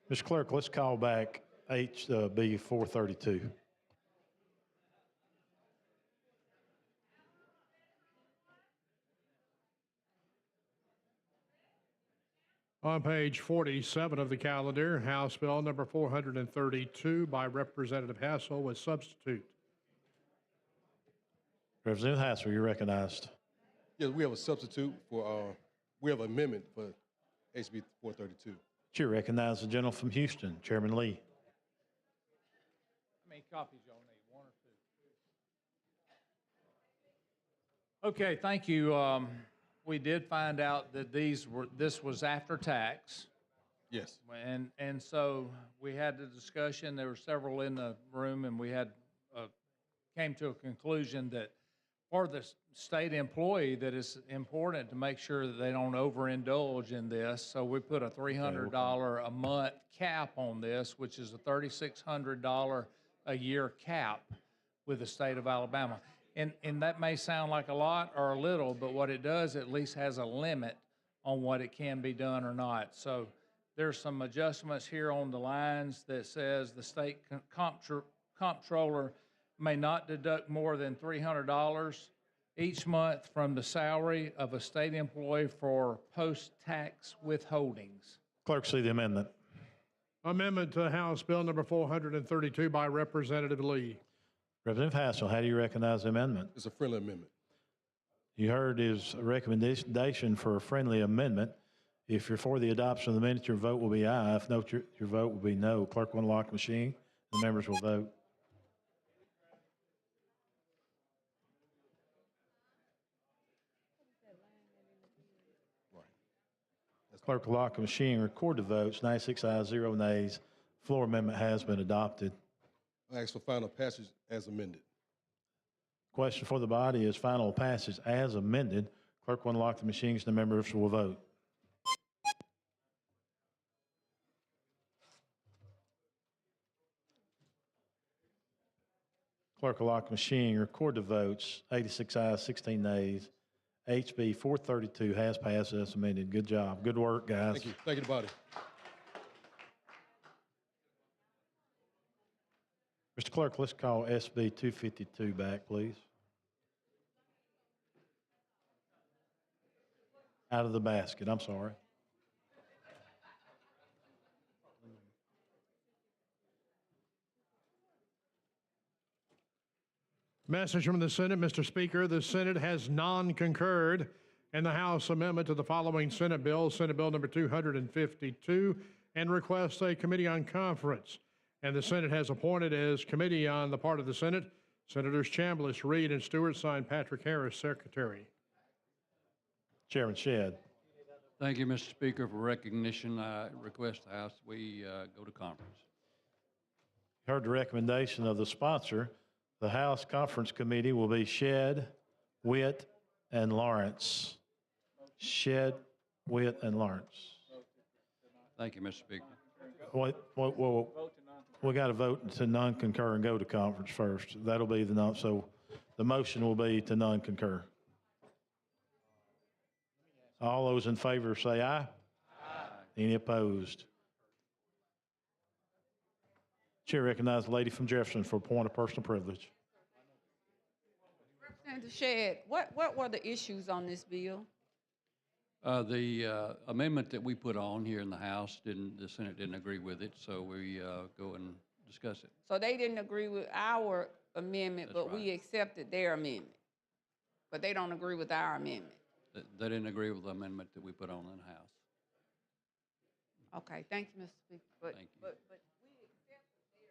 [SPEAKER 2] Mr. Clerk, let's call back HB 432.
[SPEAKER 3] On page 47 of the calendar, House Bill number 432 by Representative Hassel with substitute.
[SPEAKER 2] Representative Hassel, you're recognized.
[SPEAKER 4] Yes, we have a substitute we have an amendment for HB 432.
[SPEAKER 2] Chair recognizes the gentleman from Houston, Chairman Lee.
[SPEAKER 10] How many copies y'all need? 1 or 2? Okay, thank you. We did find out that this was after tax.
[SPEAKER 4] Yes.
[SPEAKER 10] And so we had the discussion. There were several in the room, and we came to a conclusion that for the state employee, that it's important to make sure that they don't overindulge in this. So we put a $300 a month cap on this, which is a $3,600 a year cap with the state of Alabama. And that may sound like a lot or a little, but what it does, at least has a limit on what it can be done or not. So there's some adjustments here on the lines that says the state comptroller may not deduct more than $300 each month from the salary of a state employee for post-tax withholdings.
[SPEAKER 2] Clerk, see the amendment.
[SPEAKER 3] Amendment to House Bill number 432 by Representative Lee.
[SPEAKER 2] Representative Hassel, how do you recognize the amendment?
[SPEAKER 4] It's a friendly amendment.
[SPEAKER 2] You heard his recommendation for a friendly amendment. If you're for the adoption of the amendment, your vote will be aye. If not, your vote will be no. Clerk will unlock the machine. The members will vote. Clerk will lock the machine, record the votes. 96 ayes, 0 nays. Floor amendment has been adopted.
[SPEAKER 4] I ask for final passage as amended.
[SPEAKER 2] Question for the body is final passage as amended. Clerk will unlock the machines. The members will vote. Clerk will lock the machine, record the votes. 86 ayes, 16 nays. HB 432 has passed as amended. Good job. Good work, guys.
[SPEAKER 4] Thank you. Thank you, the body.
[SPEAKER 2] Mr. Clerk, let's call SB 252 back, please. Out of the basket, I'm sorry.
[SPEAKER 3] Message from the Senate. Mr. Speaker, the Senate has non-concurred in the House amendment to the following Senate bill, Senate Bill number 252, and requests a committee on conference. And the Senate has appointed as committee on the part of the Senate, Senators Chambliss, Reed, and Stewart, signed Patrick Harris, Secretary.
[SPEAKER 2] Chairman Shedd.
[SPEAKER 12] Thank you, Mr. Speaker, for recognition. I request the House we go to conference.
[SPEAKER 2] Heard the recommendation of the sponsor. The House Conference Committee will be Shedd, Witt, and Lawrence. Shedd, Witt, and Lawrence.
[SPEAKER 12] Thank you, Mr. Speaker.
[SPEAKER 2] We got to vote to non-concur and go to conference first. That'll be so the motion will be to non-concur. All those in favor say aye. Aye. Any opposed? Chair recognizes the lady from Jefferson for a point of personal privilege.
[SPEAKER 8] Representative Shedd, what were the issues on this bill?
[SPEAKER 12] The amendment that we put on here in the House, the Senate didn't agree with it, so we go and discuss it.
[SPEAKER 8] So they didn't agree with our amendment,
[SPEAKER 12] That's
[SPEAKER 8] but
[SPEAKER 12] right.
[SPEAKER 8] we accepted their amendment. But they don't agree with our amendment.
[SPEAKER 12] They didn't agree with the amendment that we put on in the House.
[SPEAKER 8] Okay, thank you, Mr. Speaker. But,
[SPEAKER 12] Thank you.
[SPEAKER 8] but we accepted their.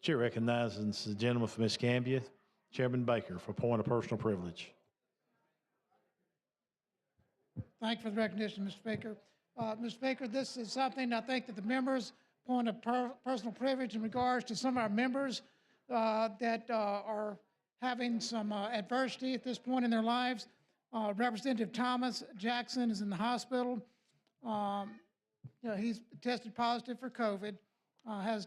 [SPEAKER 2] Chair recognizes the gentleman from Escambia, Chairman Baker, for a point of personal privilege.
[SPEAKER 15] Thank you for the recognition, Mr. Speaker. Mr. Speaker, this is something I think that the members point of personal privilege in regards to some of our members that are having some adversity at this point in their lives. Representative Thomas Jackson is in the hospital. He's tested positive for COVID, has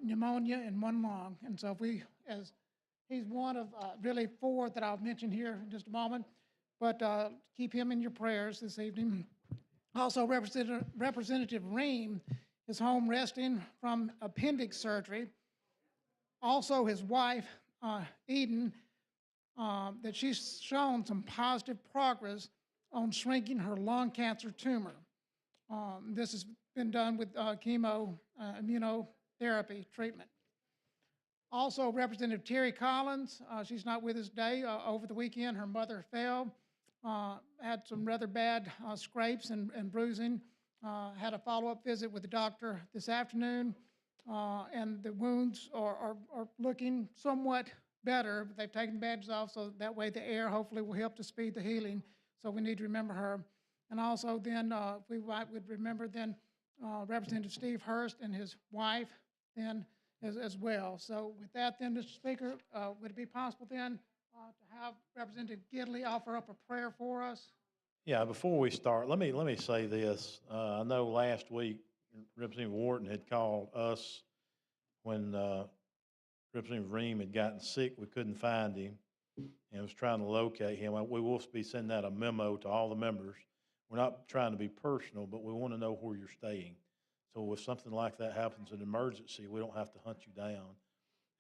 [SPEAKER 15] pneumonia in one lung. And so he's one of really four that I'll mention here in just a moment. But keep him in your prayers this evening. Also, Representative Ream is home resting from appendix surgery. Also, his wife, Eden, that she's shown some positive progress on shrinking her lung cancer tumor. This has been done with chemo immunotherapy treatment. Also, Representative Terry Collins, she's not with us today. Over the weekend, her mother fell, had some rather bad scrapes and bruising, had a follow-up visit with the doctor this afternoon, and the wounds are looking somewhat better. But they've taken the bandages off, so that way the air hopefully will help to speed the healing. So we need to remember her. And also then, we would remember then Representative Steve Hurst and his wife then as well. So with that then, Mr. Speaker, would it be possible then to have Representative Gidley offer up a prayer for us?
[SPEAKER 2] Yeah, before we start, let me say this. I know last week Representative Wharton had called us when Representative Ream had gotten sick. We couldn't find him and was trying to locate him. We will be sending out a memo to all the members. We're not trying to be personal, but we want to know where you're staying. So if something like that happens, an emergency, we don't have to hunt you down.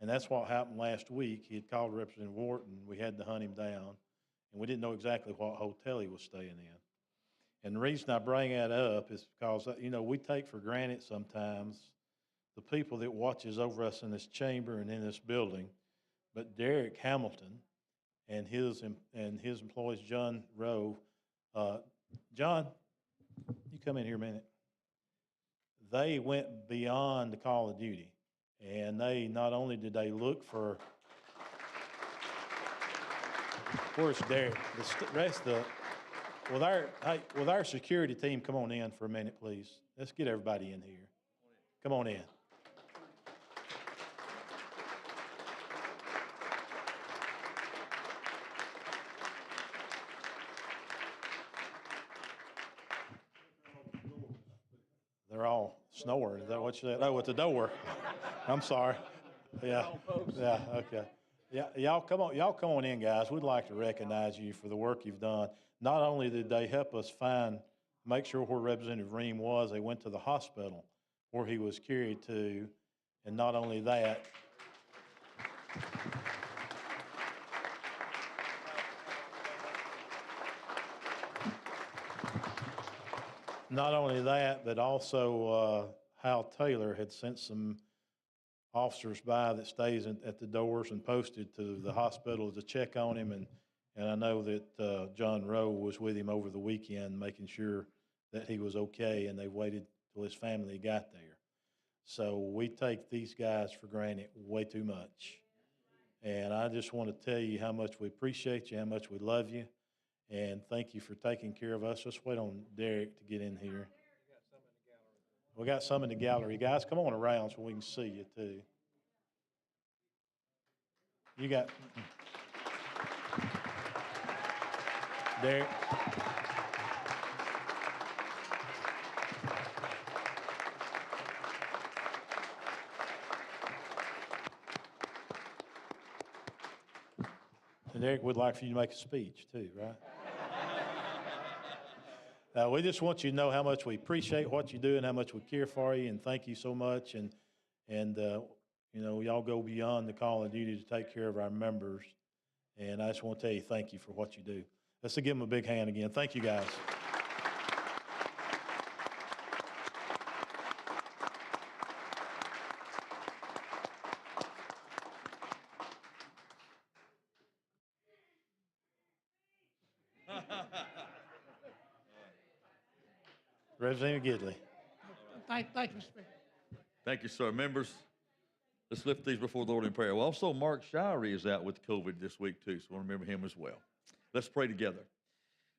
[SPEAKER 2] And that's what happened last week. He had called Representative Wharton. We had to hunt him down, and we didn't know exactly what hotel he was staying in. And the reason I bring that up is because, we take for granted sometimes the people that watches over us in this chamber and in this building. But Derek Hamilton and his employees, John Rowe, John, you come in here a minute. They went beyond the call of duty, and they not only did they look for, where's Derek? The rest of with our security team, come on in for a minute, please. Let's get everybody in here. Come on in. They're all snoring. Is that what you said? Oh, at the door. I'm sorry. Yeah. Yeah. Okay. Yeah. Y'all come on in, guys. We'd like to recognize you for the work you've done. Not only did they help us make sure where Representative Ream was, they went to the hospital where he was carried to, and not only that. Not only that, but also Hal Taylor had sent some officers by that stays at the doors and posted to the hospital to check on him. And I know that John Rowe was with him over the weekend, making sure that he was okay, and they waited till his family got there. So we take these guys for granted way too much. And I just want to tell you how much we appreciate you, how much we love you, and thank you for taking care of us. Let's wait on Derek to get in here. We got some in the gallery. Guys, come on around so we can see you too. You got Derek. And Derek would like for you to make a speech too, right? We just want you to know how much we appreciate what you do and how much we care for you, and thank you so much. And you know, y'all go beyond the call of duty to take care of our members. And I just want to tell you thank you for what you do. Let's give them a big hand again. Thank you, guys. Representative Gidley.
[SPEAKER 15] Thank you, Mr. Speaker.
[SPEAKER 6] Thank you, sir. Members, let's lift these before the Lord in prayer. Well, also, Mark Shirey is out with COVID this week, too, so I want to remember him as well. Let's pray together.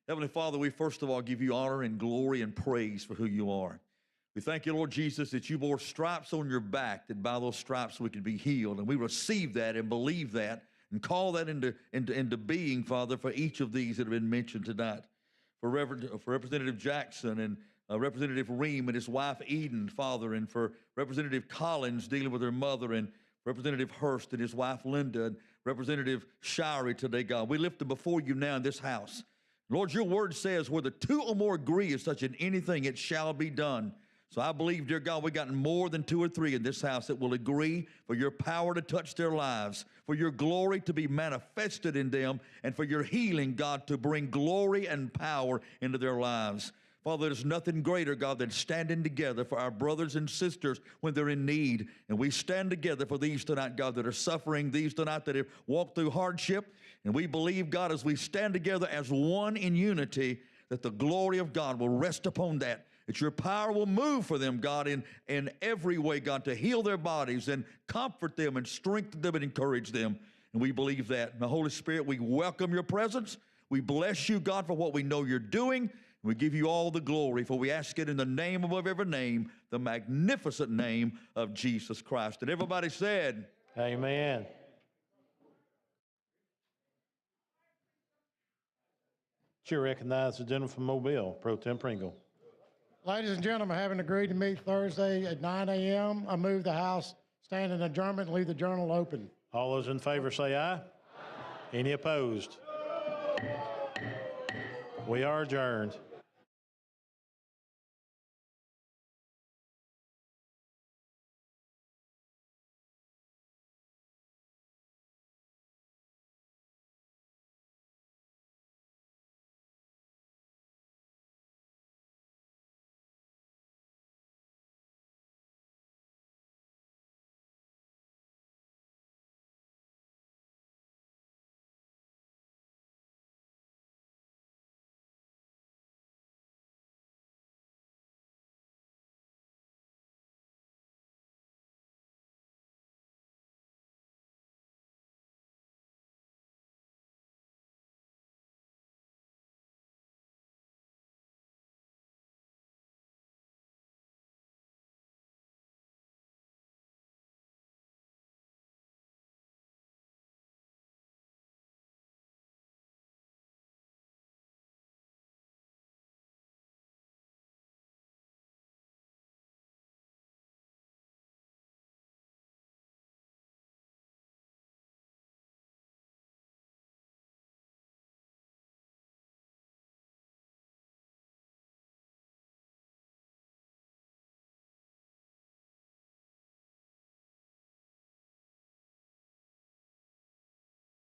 [SPEAKER 6] Heavenly Father, we first of all give you honor and glory and praise for who you are. We thank you, Lord Jesus, that you bore stripes on your back, that by those stripes we could be healed. And we receive that and believe that and call that into being, Father, for each of these that have been mentioned tonight. For Representative Jackson and Representative Ream and his wife Eden, Father, and for Representative Collins dealing with her mother, and Representative Hurst and his wife Linda, and Representative Shirey today, God. We lift them before you now in this house. Lord, your word says, where the two or more agree as touching anything, it shall be done. So I believe, dear God, we've gotten more than two or three in this house that will agree for your power to touch their lives, for your glory to be manifested in them, and for your healing, God, to bring glory and power into their lives. Father, there's nothing greater, God, than standing together for our brothers and sisters when they're in need. And we stand together for these tonight, God, that are suffering, these tonight that have walked through hardship. And we believe, God, as we stand together as one in unity, that the glory of God will rest upon that your power will move for them, God, in every way, God, to heal their bodies and comfort them and strengthen them and encourage them. And we believe that. And the Holy Spirit, we welcome your presence. We bless you, God, for what we know you're doing. We give you all the glory, for we ask it in the name above every name, the magnificent name of Jesus Christ. And everybody said,
[SPEAKER 2] amen. Chair recognizes the gentleman from Mobile, Pro Tem Pringle.
[SPEAKER 15] Ladies and gentlemen, having agreed to meet Thursday at 9 a.m., I move the House stand in adjournment and leave the journal open.
[SPEAKER 2] All those in favor say aye. Aye. Any opposed? We are adjourned.